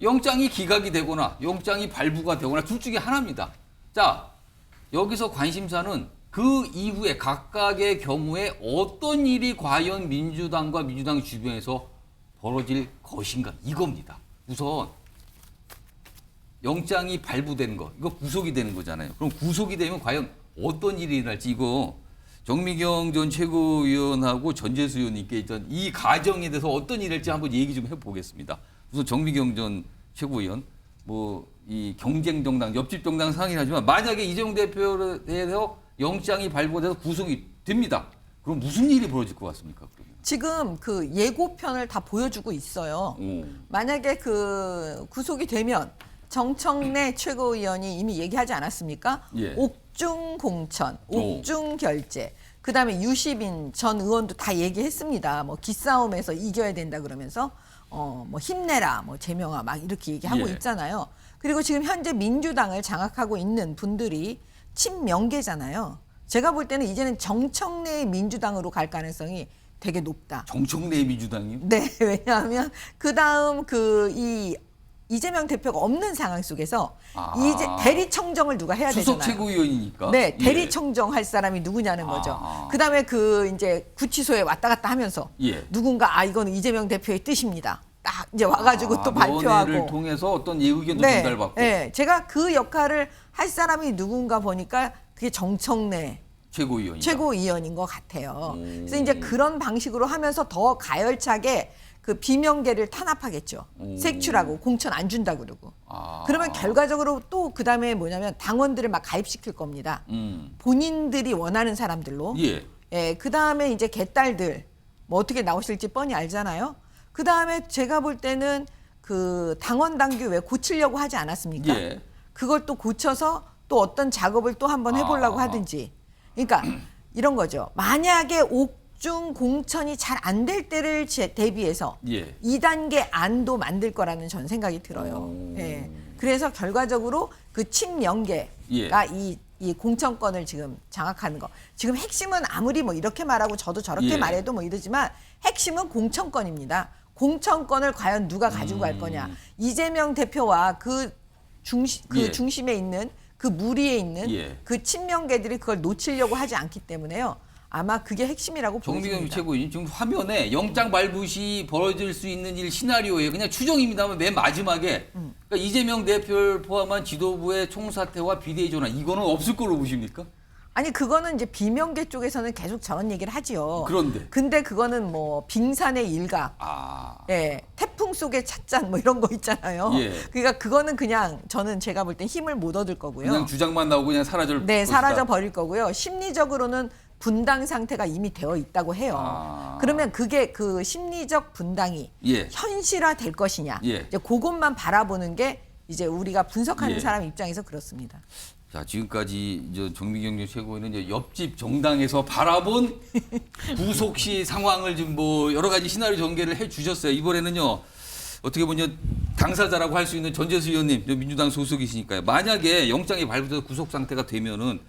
영장이 기각이 되거나 영장이 발부가 되거나 둘 중에 하나입니다. 자, 여기서 관심사는 그 이후에 각각의 경우에 어떤 일이 과연 민주당과 민주당 주변에서 벌어질 것인가 이겁니다. 우선 영장이 발부되는 거, 이거 구속이 되는 거잖아요. 그럼 구속이 되면 과연 어떤 일이 일어날지 이거 정미경 전 최고위원하고 전재수 의원님께 있던 이 가정에 대해서 어떤 일이 일지 한번 얘기 좀 해보겠습니다. 우선 정미경 전 최고위원, 이 경쟁 정당, 옆집 정당 상이긴 하지만 만약에 이재명 대표에 대해서 영장이 발부가 돼서 구속이 됩니다. 그럼 무슨 일이 벌어질 것 같습니까? 그러면? 지금 그 예고편을 다 보여주고 있어요. 만약에 그 구속이 되면 정청래 최고위원이 이미 얘기하지 않았습니까? 옥중 공천, 옥중 결재. 그다음에 유시빈 전 의원도 다 얘기했습니다. 기싸움에서 이겨야 된다 그러면서 힘내라, 제명아 막 이렇게 얘기하고 있잖아요. 그리고 지금 현재 민주당을 장악하고 있는 분들이 친명계잖아요. 제가 볼 때는 이제는 정청래의 민주당으로 갈 가능성이 되게 높다. 정청래의 민주당이요? 네, 왜냐하면 그다음 이 이재명 대표가 없는 상황 속에서 이제 대리청정을 누가 해야 되잖아요. 수석 최고위원이니까. 네, 대리청정 할 사람이 누구냐는 거죠. 그다음에 이제 구치소에 왔다 갔다 하면서 누군가 이거는 이재명 대표의 뜻입니다. 딱 이제 와가지고 또 발표하고. 면회를 통해서 어떤 의견도 전달받고. 네, 제가 그 역할을 할 사람이 누군가 보니까 그게 정청래 최고위원인 것 같아요. 그래서 이제 그런 방식으로 하면서 더 가열차게 그 비명계를 탄압하겠죠. 색출하고 공천 안 준다 그러고. 그러면 결과적으로 또 그다음에 뭐냐면 당원들을 막 가입시킬 겁니다. 본인들이 원하는 사람들로. 그다음에 이제 개딸들 어떻게 나오실지 뻔히 알잖아요. 그다음에 제가 볼 때는 그 당원 당규 왜 고치려고 하지 않았습니까? 그걸 또 고쳐서 또 어떤 작업을 또 한번 해보려고 하든지. 그러니까 이런 거죠. 만약에 옥중 공천이 잘 안 될 때를 대비해서 2단계 안도 만들 거라는 전 생각이 들어요. 그래서 결과적으로 그 친명계가 이 공천권을 지금 장악하는 거. 지금 핵심은 아무리 이렇게 말하고 저도 저렇게 말해도 이러지만 핵심은 공천권입니다. 공천권을 과연 누가 가지고 갈 거냐. 이재명 대표와 그 중심에 있는 그 무리에 있는 예. 그 친명계들이 그걸 놓치려고 하지 않기 때문에요. 아마 그게 핵심이라고 정미경 보입니다. 최고위원 지금 화면에 영장 발부시 벌어질 수 있는 일 시나리오에 그냥 추정입니다만 맨 마지막에 그러니까 이재명 대표를 포함한 지도부의 총사퇴와 비대위 전환 이거는 없을 걸로 보십니까? 아니 그거는 이제 비명계 쪽에서는 계속 저런 얘기를 하지요. 그런데 근데 그거는 뭐 빙산의 일각, 예, 태풍 속의 찻잔 뭐 이런 거 있잖아요. 예. 그러니까 그거는 그냥 저는 제가 볼 땐 힘을 못 얻을 거고요. 그냥 주장만 나오고 그냥 사라질 네, 것이다. 사라져 버릴 거고요. 심리적으로는 분당 상태가 이미 되어 있다고 해요. 그러면 그게 그 심리적 분당이 예. 현실화 될 것이냐. 예. 이제 그것만 바라보는 게 이제 우리가 분석하는 예. 사람 입장에서 그렇습니다. 자, 지금까지 이제 정미경 최고위원은 이제 옆집 정당에서 바라본 구속 시 상황을 좀 뭐 여러 가지 시나리오 전개를 해 주셨어요. 이번에는요. 어떻게 보면 당사자라고 할 수 있는 전재수 의원님, 민주당 소속이시니까요. 만약에 영장이 발부돼서 구속 상태가 되면은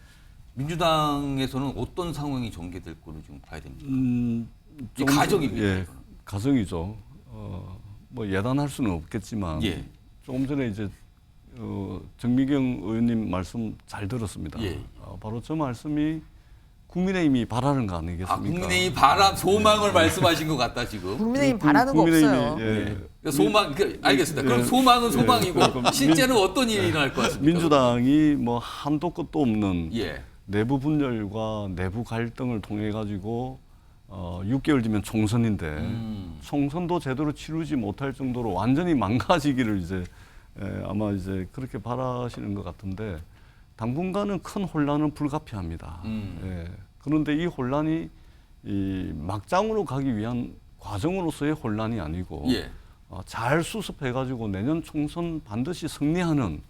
민주당에서는 어떤 상황이 전개될 거로 지금 봐야 됩니까? 이 가정입니다. 예, 가정이죠. 뭐 예단할 수는 없겠지만 예. 조금 전에 이제 정미경 의원님 말씀 잘 들었습니다. 예. 바로 저 말씀이 국민의힘이 바라는 거 아니겠습니까? 국민의힘 바람, 소망을 말씀하신 것 같다 지금. 국민의힘 바라는 거 없어요. 예. 그러니까 소망, 알겠습니다. 그럼 예. 소망은 예. 소망이고 그럼 실제는 어떤 일이 일어날 것 같습니까? 민주당이 뭐 한도 끝도 없는 예. 내부 분열과 내부 갈등을 통해 가지고 6개월 뒤면 총선인데 총선도 제대로 치르지 못할 정도로 완전히 망가지기를 이제 아마 이제 그렇게 바라시는 것 같은데 당분간은 큰 혼란은 불가피합니다. 예. 그런데 이 혼란이 이 막장으로 가기 위한 과정으로서의 혼란이 아니고 예. 잘 수습해가지고 내년 총선 반드시 승리하는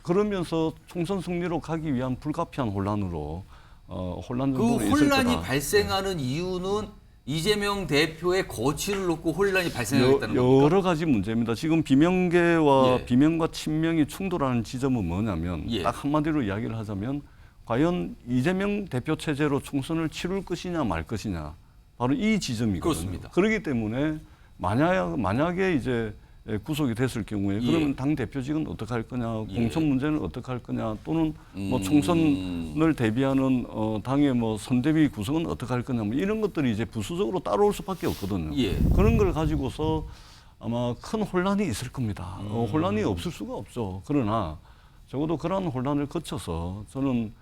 그러면서 총선 승리로 가기 위한 불가피한 혼란으로 혼란 그 정도는 있을 혼란이 거다. 발생하는 이유는 이재명 대표의 거취를 놓고 혼란이 발생하겠다는 겁니까? 여러 가지 문제입니다. 지금 비명계와 예. 비명과 친명이 충돌하는 지점은 뭐냐면 예. 딱 한마디로 이야기를 하자면 과연 이재명 대표 체제로 총선을 치를 것이냐 말 것이냐 바로 이 지점이거든요. 그렇습니다. 그렇기 때문에 만약에 이제 구속이 됐을 경우에 예. 그러면 당 대표직은 어떻게 할 거냐, 예. 공천 문제는 어떻게 할 거냐, 또는 뭐 총선을 대비하는 당의 뭐 선대위 구성은 어떻게 할 거냐, 뭐 이런 것들이 이제 부수적으로 따라올 수밖에 없거든요. 예. 그런 걸 가지고서 아마 큰 혼란이 있을 겁니다. 혼란이 없을 수가 없죠. 그러나 적어도 그러한 혼란을 거쳐서 저는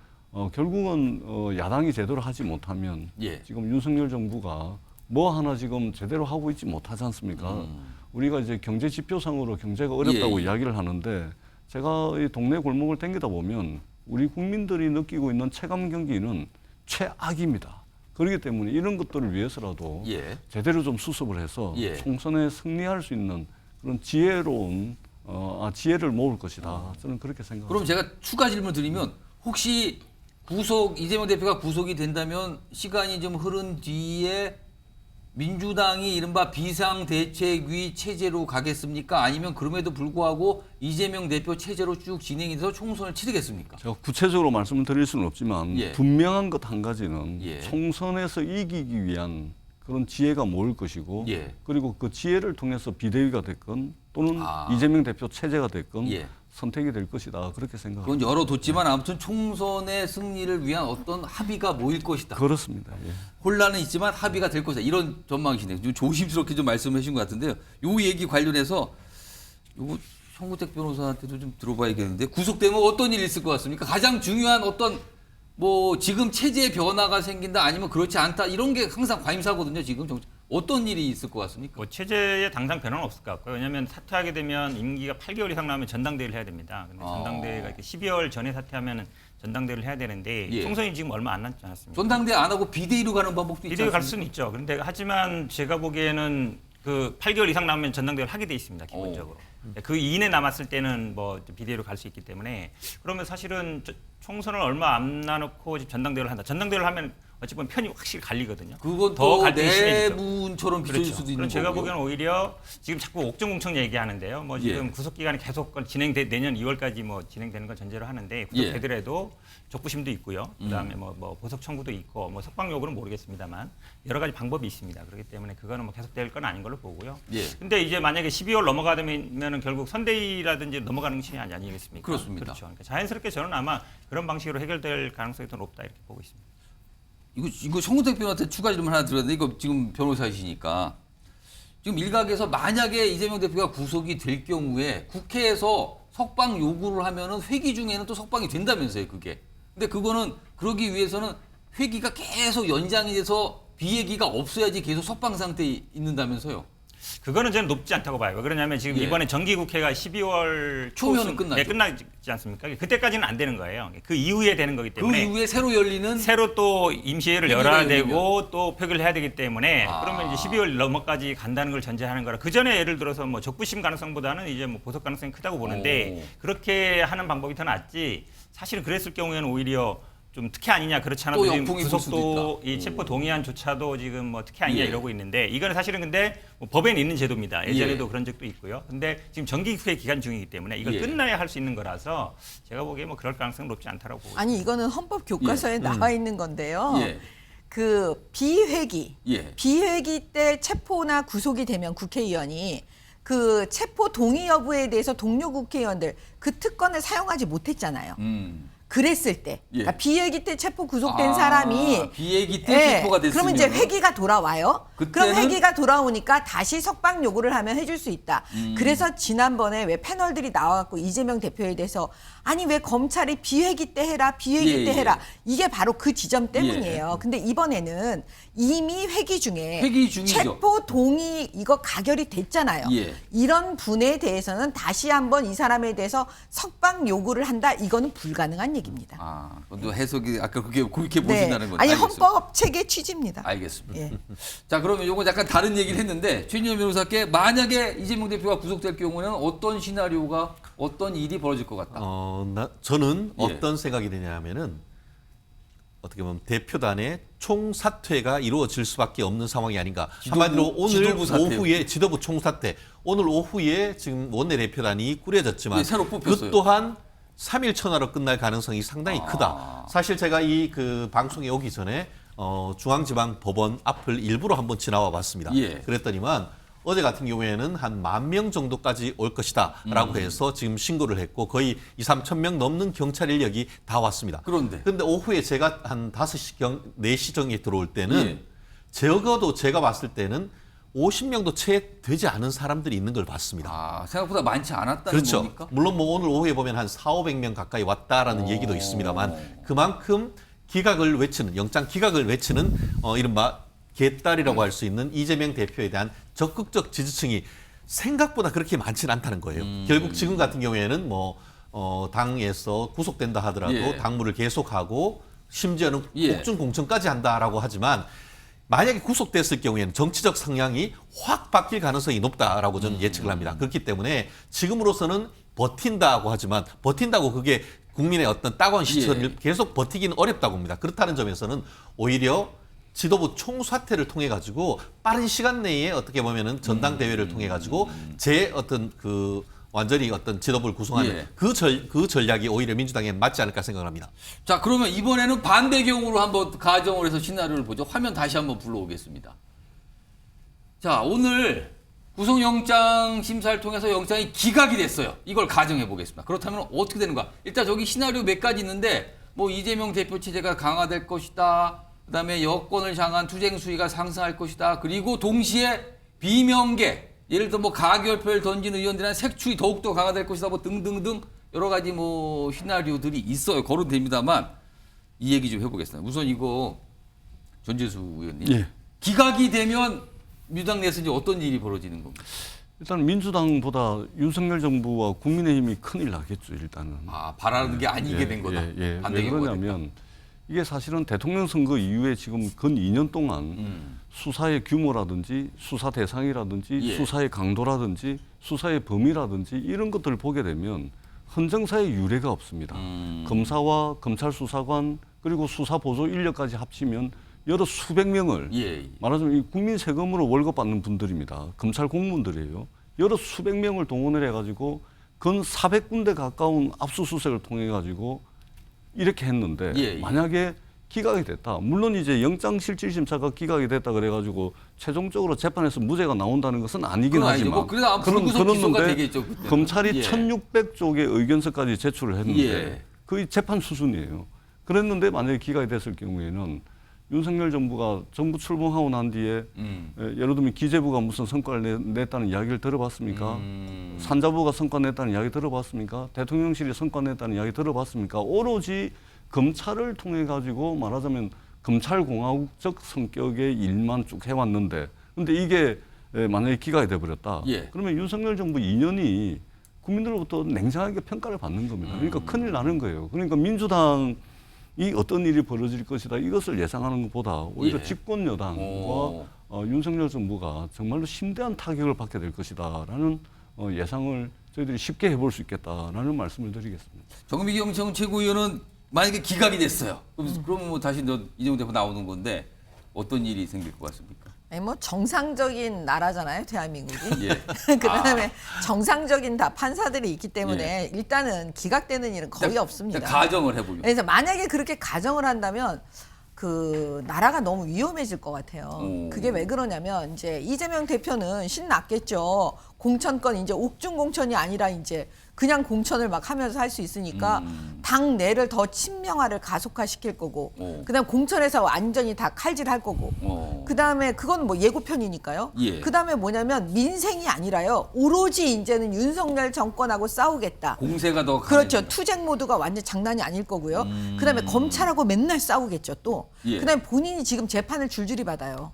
결국은 야당이 제대로 하지 못하면 예. 지금 윤석열 정부가 뭐 하나 지금 제대로 하고 있지 못하지 않습니까? 우리가 이제 경제 지표상으로 경제가 어렵다고 예. 이야기를 하는데 제가 이 동네 골목을 댕기다 보면 우리 국민들이 느끼고 있는 체감 경기는 최악입니다. 그렇기 때문에 이런 것들을 위해서라도 예. 제대로 좀 수습을 해서 예. 총선에 승리할 수 있는 그런 지혜로운 지혜를 모을 것이다. 저는 그렇게 생각합니다. 그럼 제가 추가 질문 드리면 혹시 이재명 대표가 구속이 된다면 시간이 좀 흐른 뒤에 민주당이 이른바 비상대책위 체제로 가겠습니까? 아니면 그럼에도 불구하고 이재명 대표 체제로 쭉 진행이 돼서 총선을 치르겠습니까? 제가 구체적으로 말씀을 드릴 수는 없지만 예. 분명한 것 한 가지는 예. 총선에서 이기기 위한 그런 지혜가 모일 것이고 예. 그리고 그 지혜를 통해서 비대위가 됐건 또는 아. 이재명 대표 체제가 됐건 예. 선택이 될 것이다. 그렇게 생각합니다. 그건 열어뒀지만 아무튼 총선의 승리를 위한 어떤 합의가 모일 것이다. 그렇습니다. 예. 혼란은 있지만 합의가 될 것이다. 이런 전망이시네요. 좀 조심스럽게 좀 말씀해 주신 것 같은데요. 요 얘기 관련해서 요거 송구택 변호사한테도 좀 들어봐야겠는데 구속되면 어떤 일이 있을 것 같습니까? 가장 중요한 어떤 뭐 지금 체제 변화가 생긴다 아니면 그렇지 않다 이런 게 항상 관심사거든요. 지금 어떤 일이 있을 것 같습니까? 뭐 체제에 당장 변화는 없을 것 같고요. 왜냐하면 사퇴하게 되면 임기가 8개월 이상 나면 전당대회를 해야 됩니다. 근데 전당대회가 이렇게 12월 전에 사퇴하면 전당대회를 해야 되는데 예. 총선이 지금 얼마 안 남지 않았습니까? 전당대회 안 하고 비대위로 가는 방법도 있지 비대위 갈 않습니까? 수는 있죠. 그런데 하지만 제가 보기에는 그 8개월 이상 남으면 전당대회를 하게 돼 있습니다. 기본적으로. 그 이내 남았을 때는 뭐 비대위로 갈 수 있기 때문에 그러면 사실은 총선을 얼마 안 남겨놓고 전당대회를 한다. 전당대회를 하면 어찌 보면 편이 확실히 갈리거든요. 그건 더 또 갈등이 심해지죠. 내분처럼 비춰질 그렇죠. 수도 있는 그럼 제가 거고요. 보기에는 오히려 지금 자꾸 옥정공청 얘기하는데요. 뭐 지금 예. 구속 기간이 계속 내년 2월까지 뭐 진행되는 걸 전제로 하는데 구속되더라도 적부심도 있고요. 그다음에 뭐 보석 청구도 있고 뭐 석방 요구는 모르겠습니다만 여러 가지 방법이 있습니다. 그렇기 때문에 그거는 뭐 계속될 건 아닌 걸로 보고요. 예. 근데 이제 만약에 12월 넘어가면은 결국 선대위라든지 넘어가는 것이 아니겠습니까? 그렇습니다. 그렇죠. 그러니까 자연스럽게 저는 아마 그런 방식으로 해결될 가능성이 더 높다 이렇게 보고 있습니다. 이거 정우택 변호사한테 추가 질문 하나 드렸는데 이거 지금 변호사이시니까 지금 일각에서 만약에 이재명 대표가 구속이 될 경우에 국회에서 석방 요구를 하면은 회기 중에는 또 석방이 된다면서요, 그게. 근데 그거는 그러기 위해서는 회기가 계속 연장이 돼서 비회기가 없어야지 계속 석방 상태에 있는다면서요. 그거는 저는 높지 않다고 봐요. 왜 그러냐면 지금 예. 이번에 정기국회가 12월 초면은 끝나죠. 네, 끝나지 않습니까? 그때까지는 안 되는 거예요. 그 이후에 되는 거기 그 때문에 이후에 새로 열리는 새로 또 임시회를 회기가 열어야 열리면. 되고 또 표결을 해야 되기 때문에 아. 그러면 이제 12월 넘어까지 간다는 걸 전제하는 거라. 그 전에 예를 들어서 뭐 적부심 가능성보다는 이제 뭐 보석 가능성이 크다고 보는데 그렇게 하는 방법이 더 낫지. 사실은 그랬을 경우에는 오히려 좀 특혜 아니냐, 그렇지 않아도 또 지금 역풍이 불 수도 구속도 있다. 이 체포 동의안조차도 지금 뭐 특혜 아니냐 예. 이러고 있는데 이거는 사실은 근데 뭐 법에는 있는 제도입니다. 예전에도 예. 그런 적도 있고요. 근데 지금 정기국회 기간 중이기 때문에 이걸 예. 끝나야 할 수 있는 거라서 제가 보기에 뭐 그럴 가능성은 높지 않다라고 보고 아니 이거는 헌법 교과서에 나와 있는 건데요. 예. 그 비회기, 예. 비회기 때 체포나 구속이 되면 국회의원이 그 체포 동의 여부에 대해서 동료 국회의원들 그 특권을 사용하지 못했잖아요. 그랬을 때, 예. 그러니까 비회기 때 체포 구속된 사람이 비회기 때 체포가 됐으면 그러면 이제 회기가 돌아와요. 그럼 그때는 회기가 돌아오니까 다시 석방 요구를 하면 해줄 수 있다. 그래서 지난번에 왜 패널들이 나와갖고 이재명 대표에 대해서 아니 왜 검찰이 비회기 때 해라, 비회기 예, 때 예. 해라. 이게 바로 그 지점 때문이에요. 근데 이번에는 이미 회기 중에 회기 중이죠. 체포 동의 이거 가결이 됐잖아요. 예. 이런 분에 대해서는 다시 한번 이 사람에 대해서 석방 요구를 한다. 이거는 불가능한 얘기입니다. 아, 또 해석이 아까 그렇게 보신다는 거죠. 아니 알겠습니다. 헌법 체계 취지입니다. 알겠습니다. 예. 자, 그러면 요거 약간 다른 얘기를 했는데 최인영 변호사께 만약에 이재명 대표가 구속될 경우에는 어떤 시나리오가 어떤 일이 벌어질 것 같다. 저는 예. 어떤 생각이 드냐면은 어떻게 보면 대표단의 총사퇴가 이루어질 수밖에 없는 상황이 아닌가. 한마디로 오늘 지도부 사퇴요. 오후에 지도부 총사퇴. 오늘 오후에 지금 원내대표단이 꾸려졌지만 예, 새로 뽑혔어요. 그 또한 3일 천하로 끝날 가능성이 상당히 크다. 사실 제가 이 그 방송에 오기 전에 중앙지방법원 앞을 일부러 한번 지나와 봤습니다. 예. 그랬더니만 어제 같은 경우에는 한 10,000명 정도까지 올 것이다라고 해서 지금 신고를 했고 거의 2-3천 명 넘는 경찰 인력이 다 왔습니다. 그런데 오후에 제가 한 4시 정에 들어올 때는 예. 적어도 제가 봤을 때는 50명도 채 되지 않은 사람들이 있는 걸 봤습니다. 아, 생각보다 많지 않았다는 그렇죠. 겁니까? 물론 뭐 오늘 오후에 보면 한 4-500명 가까이 왔다라는 얘기도 있습니다만 그만큼 기각을 외치는 영장 기각을 외치는 이른바 개딸이라고 할 수 있는 이재명 대표에 대한 적극적 지지층이 생각보다 그렇게 많지는 않다는 거예요. 결국 지금 같은 경우에는 당에서 구속된다 하더라도 예. 당무를 계속하고 심지어는 예. 국정 공천까지 한다라고 하지만 만약에 구속됐을 경우에는 정치적 성향이 확 바뀔 가능성이 높다라고 저는 예측을 합니다. 그렇기 때문에 지금으로서는 버틴다고 하지만 버틴다고 그게 국민의 어떤 따가운 시선을 계속 버티기는 어렵다고 봅니다. 그렇다는 점에서는 오히려 지도부 총사퇴를 통해 가지고 빠른 시간 내에 어떻게 보면은 전당대회를 통해 가지고 완전히 어떤 지도부를 구성하는 예. 그 전략이 오히려 민주당에는 맞지 않을까 생각을 합니다. 자, 그러면 이번에는 반대경우로 한번 가정을 해서 시나리오를 보죠. 화면 다시 한번 불러오겠습니다. 자, 오늘 구속영장 심사를 통해서 영장이 기각이 됐어요. 이걸 가정해 보겠습니다. 그렇다면 어떻게 되는가? 일단 저기 시나리오 몇 가지 있는데 뭐 이재명 대표 체제가 강화될 것이다. 그다음에 여권을 향한 투쟁 수위가 상승할 것이다. 그리고 동시에 비명계, 예를 들어 뭐 가결표를 던진 의원들한 색출이 더욱더 강화될 것이다. 뭐 등등등 여러 가지 뭐 시나리오들이 있어요. 거론됩니다만 이 얘기 좀 해보겠습니다. 우선 이거 전재수 의원님. 예. 기각이 되면 민주당 내에서 이제 어떤 일이 벌어지는 겁니까? 일단 민주당보다 윤석열 정부와 국민의힘이 큰일 나겠죠. 일단은. 아, 바라는 게 아니게 된 거다. 왜 반대경우가 그러냐면 이게 사실은 대통령 선거 이후에 지금 근 2년 동안 수사의 규모라든지 수사 대상이라든지 예. 수사의 강도라든지 수사의 범위라든지 이런 것들을 보게 되면 헌정사의 유례가 없습니다. 검사와 검찰 수사관 그리고 수사 보조 인력까지 합치면 여러 수백 명을 예. 말하자면 이 국민 세금으로 월급 받는 분들입니다. 검찰 공무원들이에요. 여러 수백 명을 동원을 해가지고 근 400군데 가까운 압수수색을 통해 가지고 이렇게 했는데 예. 만약에 기각이 됐다. 물론 이제 영장실질심사가 기각이 됐다 그래가지고 최종적으로 재판에서 무죄가 나온다는 것은 아니긴 그건 아니죠. 하지만 뭐 그래도 불구속 기소가 되겠죠, 그때는. 검찰이 예. 1600쪽의 의견서까지 제출을 했는데 예. 거의 재판 수준이에요. 그랬는데 만약에 기각이 됐을 경우에는 윤석열 정부가 정부 출범하고 난 뒤에 예를 들면 기재부가 무슨 성과를 냈다는 이야기를 들어봤습니까? 산자부가 성과 냈다는 이야기 들어봤습니까? 대통령실이 성과 냈다는 이야기 들어봤습니까? 오로지 검찰을 통해 가지고 말하자면 검찰공화국적 성격의 일만 쭉 해왔는데 근데 이게 만약에 기각이 돼버렸다. 예. 그러면 윤석열 정부 2년이 국민들로부터 냉정하게 평가를 받는 겁니다. 그러니까 큰일 나는 거예요. 그러니까 민주당 이 어떤 일이 벌어질 것이다 이것을 예상하는 것보다 오히려 예. 집권 여당과 윤석열 정부가 정말로 심대한 타격을 받게 될 것이다라는 예상을 저희들이 쉽게 해볼 수 있겠다라는 말씀을 드리겠습니다. 정미경 전 최고위원은 만약에 기각이 됐어요. 그러면 뭐 다시 이재명 대표 나오는 건데 어떤 일이 생길 것 같습니까? 아니 뭐 정상적인 나라잖아요, 대한민국이. 예. 그다음에 정상적인 다 판사들이 있기 때문에 일단은 기각되는 일은 거의 없습니다. 가정을 해보면. 그래서 만약에 그렇게 가정을 한다면 그 나라가 너무 위험해질 것 같아요. 그게 왜 그러냐면 이제 이재명 대표는 신났겠죠. 공천권 이제 옥중 공천이 아니라 이제 그냥 공천을 막 하면서 할 수 있으니까 당 내를 더 친명화를 가속화시킬 거고 그다음 공천에서 완전히 다 칼질할 거고 그다음에 그건 뭐 예고편이니까요. 예. 그다음에 뭐냐면 민생이 아니라요. 오로지 이제는 윤석열 정권하고 싸우겠다. 공세가 더 그렇죠. 강해진다. 투쟁 모드가 완전 장난이 아닐 거고요. 그다음에 검찰하고 맨날 싸우겠죠. 또. 예. 그다음에 본인이 지금 재판을 줄줄이 받아요.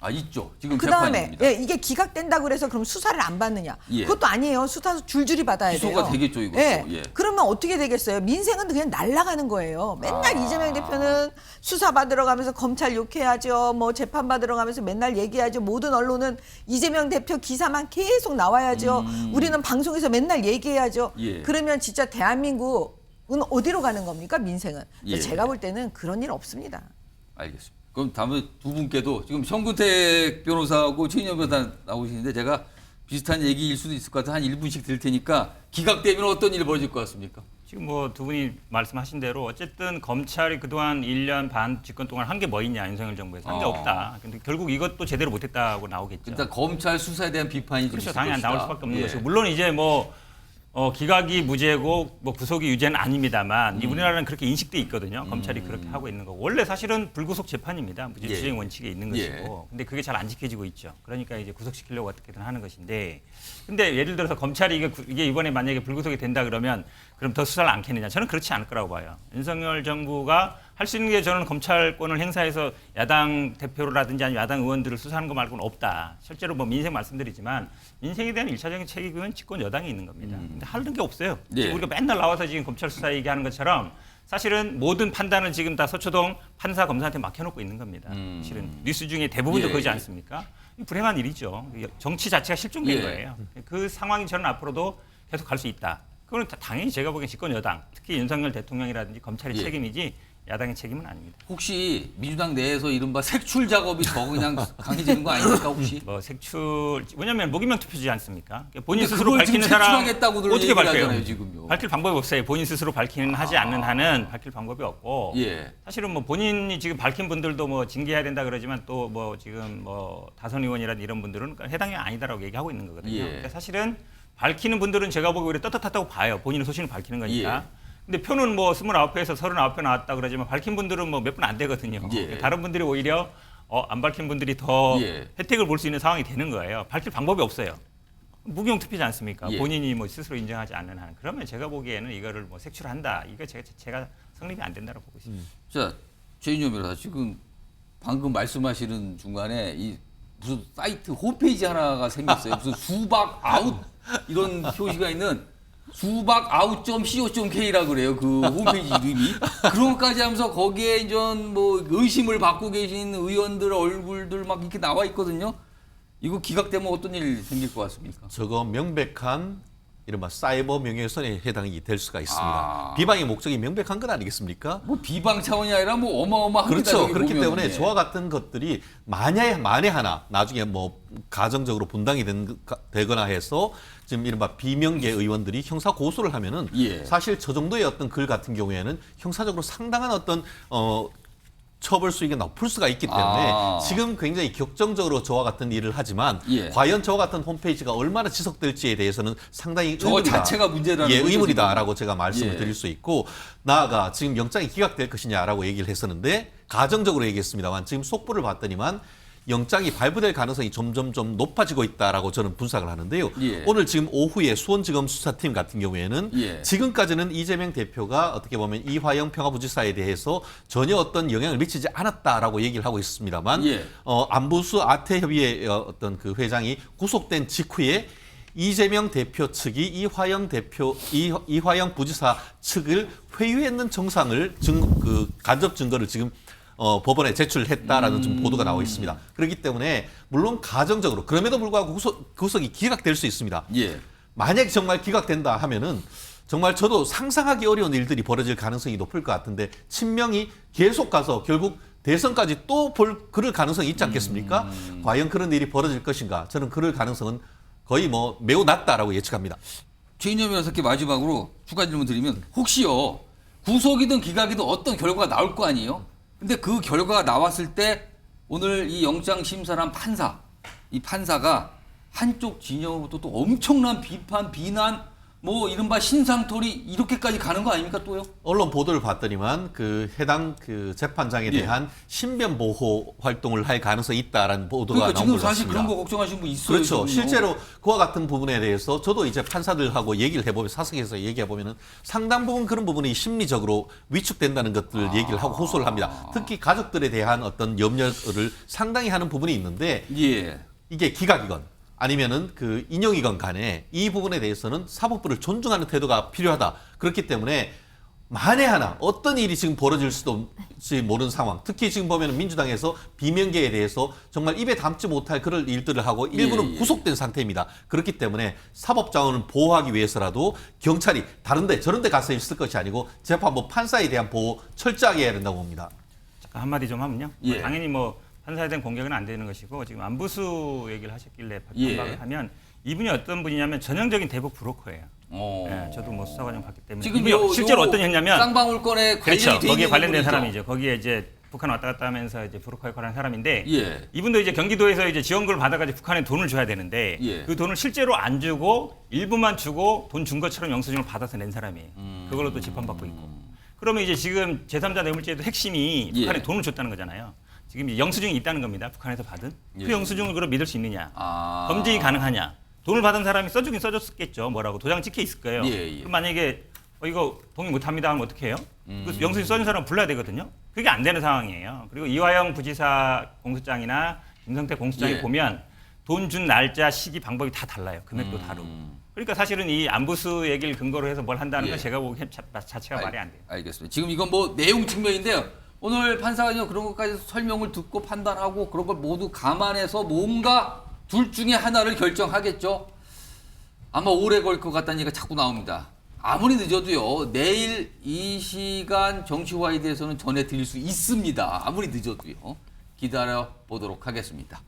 아 있죠. 지금 그다음에 재판입니다. 예, 이게 기각된다고 그래서 그럼 수사를 안 받느냐? 예. 그것도 아니에요. 수사도 줄줄이 받아야 기소가 돼요. 되겠죠, 이것도. 예. 예. 그러면 어떻게 되겠어요? 민생은 그냥 날아가는 거예요. 맨날 이재명 대표는 수사 받으러 가면서 검찰 욕해야죠. 뭐 재판 받으러 가면서 맨날 얘기하죠. 모든 언론은 이재명 대표 기사만 계속 나와야죠. 우리는 방송에서 맨날 얘기해야죠. 예. 그러면 진짜 대한민국은 어디로 가는 겁니까? 민생은. 예. 제가 볼 때는 그런 일 없습니다. 알겠습니다. 그럼 다음에 두 분께도 지금 정근택 변호사하고 최인영 변호사 나오시는데 제가 비슷한 얘기일 수도 있을 것 같아서 한 1분씩 드릴 테니까 기각되면 어떤 일이 벌어질 것 같습니까? 지금 뭐 두 분이 말씀하신 대로 어쨌든 검찰이 그동안 1년 반 집권 동안 한 게 뭐 있냐 윤석열 정부에서 한 게 없다. 근데 결국 이것도 제대로 못했다고 나오겠죠. 일단 검찰 수사에 대한 비판이 좀 그렇죠. 있을 당연히 것이다. 나올 수밖에 없는 예. 것이고 물론 이제 뭐 기각이 무죄고 뭐 구속이 유죄는 아닙니다만 이 우리나라는 그렇게 인식돼 있거든요. 검찰이 그렇게 하고 있는 거고 원래 사실은 불구속 재판입니다. 무죄 예. 추정 원칙에 있는 예. 것이고 근데 그게 잘 안 지켜지고 있죠. 그러니까 이제 구속시키려고 어떻게든 하는 것인데 근데 예를 들어서 검찰이 이게 이번에 만약에 불구속이 된다 그러면 그럼 더 수사를 안 캐느냐? 저는 그렇지 않을 거라고 봐요. 윤석열 정부가 할 수 있는 게 저는 검찰권을 행사해서 야당 대표라든지 아니면 야당 의원들을 수사하는 거 말고는 없다. 실제로 뭐 민생 말씀드리지만 민생에 대한 1차적인 책임은 집권 여당이 있는 겁니다. 근데 하는 게 없어요. 예. 지금 우리가 맨날 나와서 지금 검찰 수사 얘기하는 것처럼 사실은 모든 판단은 지금 다 서초동 판사 검사한테 맡겨놓고 있는 겁니다. 사실은 뉴스 중에 대부분도 예, 그러지 예. 않습니까? 불행한 일이죠. 정치 자체가 실종된 예. 거예요. 그 상황이 저는 앞으로도 계속 갈 수 있다. 그건 당연히 제가 보기엔 집권 여당, 특히 윤석열 대통령이라든지 검찰의 예. 책임이지 야당의 책임은 아닙니다. 혹시 민주당 내에서 이른바 색출 작업이 더 그냥 강해지는 거 아닙니까 혹시? 뭐 색출 왜냐하면 무기명 투표지 않습니까? 본인 근데 스스로 그걸 밝히는 지금 사람 색출하겠다고들 어떻게 얘기를 밝혀요? 하잖아요, 지금요. 밝힐 방법이 없어요. 본인 스스로 밝히는 하지 않는 한은 밝힐 방법이 없고 예. 사실은 뭐 본인이 지금 밝힌 분들도 뭐 징계해야 된다 그러지만 또 뭐 지금 뭐 다선 의원이라든지 이런 분들은 해당이 아니다라고 얘기하고 있는 거거든요. 예. 그러니까 사실은 밝히는 분들은 제가 보기 오히려 떳떳하다고 봐요. 본인의 소신을 밝히는 거니까. 예. 근데 표는 뭐 29표에서 39표 나왔다 그러지만 밝힌 분들은 뭐 몇 분 안 되거든요. 예. 다른 분들이 오히려 안 밝힌 분들이 더 예. 혜택을 볼 수 있는 상황이 되는 거예요. 밝힐 방법이 없어요. 무기용 투표지 않습니까? 예. 본인이 뭐 스스로 인정하지 않는 한. 그러면 제가 보기에는 이거를 뭐 색출한다. 이거 제가 성립이 안 된다고 보고 있습니다. 자, 최인영 변호사 지금 방금 말씀하시는 중간에 이 무슨 사이트 홈페이지 하나가 생겼어요. 무슨 수박 아웃 이런 표시가 있는 수박 아웃.co.k라 그래요. 그 홈페이지 이름이. 그런 것까지 하면서 거기에 이제 뭐 의심을 받고 계신 의원들 얼굴들 막 이렇게 나와 있거든요. 이거 기각되면 어떤 일 생길 것 같습니까? 저거 명백한 이른바 사이버 명예훼손에 해당이 될 수가 있습니다. 비방의 목적이 명백한 것 아니겠습니까? 뭐 비방 차원이 아니라 뭐 어마어마합니다. 그렇죠. 그렇기 보면. 때문에 예. 저와 같은 것들이 만에 하나 나중에 뭐 가정적으로 분당이 되거나 해서 지금 이른바 비명계 의원들이 형사 고소를 하면은 예. 사실 저 정도의 어떤 글 같은 경우에는 형사적으로 상당한 어떤 처벌 수익이 높을 수가 있기 때문에 지금 굉장히 격정적으로 저와 같은 일을 하지만 예. 과연 저와 같은 홈페이지가 얼마나 지속될지에 대해서는 상당히 저 자체가 문제라는 거죠, 의문이다라고 제가 말씀을 예. 드릴 수 있고 나아가 지금 영장이 기각될 것이냐라고 얘기를 했었는데 가정적으로 얘기했습니다만 지금 속보를 봤더니만 영장이 발부될 가능성이 점점 좀 높아지고 있다라고 저는 분석을 하는데요. 예. 오늘 지금 오후에 수원지검 수사팀 같은 경우에는 예. 지금까지는 이재명 대표가 어떻게 보면 이화영 평화부지사에 대해서 전혀 어떤 영향을 미치지 않았다라고 얘기를 하고 있습니다만 예. 안보수 아태협의회 어떤 그 회장이 구속된 직후에 이재명 대표 측이 이화영 부지사 측을 회유했는 정상을 간접 증거를 지금 법원에 제출했다라는 좀 보도가 나오고 있습니다. 그렇기 때문에 물론 가정적으로 그럼에도 불구하고 구속이 기각될 수 있습니다. 예. 만약 정말 기각된다 하면은 정말 저도 상상하기 어려운 일들이 벌어질 가능성이 높을 것 같은데 친명이 계속 가서 결국 대선까지 또 그럴 가능성이 있지 않겠습니까? 과연 그런 일이 벌어질 것인가? 저는 그럴 가능성은 거의 뭐 매우 낮다라고 예측합니다. 최인영 변호사께 마지막으로 추가 질문 드리면 혹시요 구속이든 기각이든 어떤 결과가 나올 거 아니에요? 근데 그 결과가 나왔을 때 오늘 이 영장 심사한 판사, 이 판사가 한쪽 진영으로부터 또 엄청난 비판, 비난, 뭐 이른바 신상털이 이렇게까지 가는 거 아닙니까 또요? 언론 보도를 봤더니만 그 해당 그 재판장에 대한 신변 보호 활동을 할 가능성이 있다라는 보도가 그러니까 나온 지금 것 사실 같습니다. 그런 거 걱정하시는 분 있어요. 그렇죠. 지금요. 실제로 그와 같은 부분에 대해서 저도 이제 판사들하고 얘기를 해보면 사석에서 얘기해 보면은 상당 부분 그런 부분이 심리적으로 위축된다는 것들을 얘기를 하고 호소를 합니다. 특히 가족들에 대한 어떤 염려를 상당히 하는 부분이 있는데 예. 이게 기각이건 아니면은 그 인용이건 간에 이 부분에 대해서는 사법부를 존중하는 태도가 필요하다. 그렇기 때문에 만에 하나 어떤 일이 지금 벌어질 수도 모르는 상황. 특히 지금 보면 민주당에서 비명계에 대해서 정말 입에 담지 못할 그런 일들을 하고 일부는 구속된 상태입니다. 그렇기 때문에 사법 자원을 보호하기 위해서라도 경찰이 다른데 저런데 가서 있을 것이 아니고 재판부 판사에 대한 보호 철저하게 해야 된다고 봅니다. 잠깐 한마디 좀 하면요. 예. 당연히 뭐 판사에 대한 공격은 안 되는 것이고 지금 안부수 얘기를 하셨길래 반박을 하면 이분이 어떤 분이냐면 전형적인 대북 브로커예요. 예, 저도 뭐 수사과정 봤기 때문에 지금 이분이 실제로 어떤 했냐면 쌍방울건에 관련이 그렇죠. 돼 거기에 있는 관련된 분이죠. 사람이죠. 거기에 이제 북한 왔다 갔다 하면서 이제 브로커 역할을 하는 사람인데 예. 이분도 이제 경기도에서 이제 지원금을 받아가지고 북한에 돈을 줘야 되는데 예. 그 돈을 실제로 안 주고 일부만 주고 돈 준 것처럼 영수증을 받아서 낸 사람이에요. 그걸로 또 재판받고 있고. 그러면 이제 지금 제3자 뇌물죄도 핵심이 북한에 예. 돈을 줬다는 거잖아요. 지금 이제 영수증이 있다는 겁니다. 북한에서 받은. 예. 그 영수증을 그럼 믿을 수 있느냐. 검증이 가능하냐. 돈을 받은 사람이 써주긴 써줬겠죠. 뭐라고. 도장 찍혀 있을 거예요. 예. 그럼 만약에 이거 동의 못합니다 하면 어떻게 해요? 그 영수증 써준 사람 불러야 되거든요. 그게 안 되는 상황이에요. 그리고 이화영 부지사 공소장이나 김성태 공소장에 예. 보면 돈 준 날짜, 시기, 방법이 다 달라요. 금액도 다르고. 그러니까 사실은 이 안부수 얘기를 근거로 해서 뭘 한다는 건 제가 보기엔 자체가 말이 안 돼요. 알겠습니다. 지금 이건 뭐 내용 측면인데요. 오늘 판사가 그런 것까지 설명을 듣고 판단하고 그런 걸 모두 감안해서 뭔가 둘 중에 하나를 결정하겠죠. 아마 오래 걸 것 같다는 얘기가 자꾸 나옵니다. 아무리 늦어도요. 내일 이 시간 정치화에 대해서는 전해드릴 수 있습니다. 아무리 늦어도요. 기다려 보도록 하겠습니다.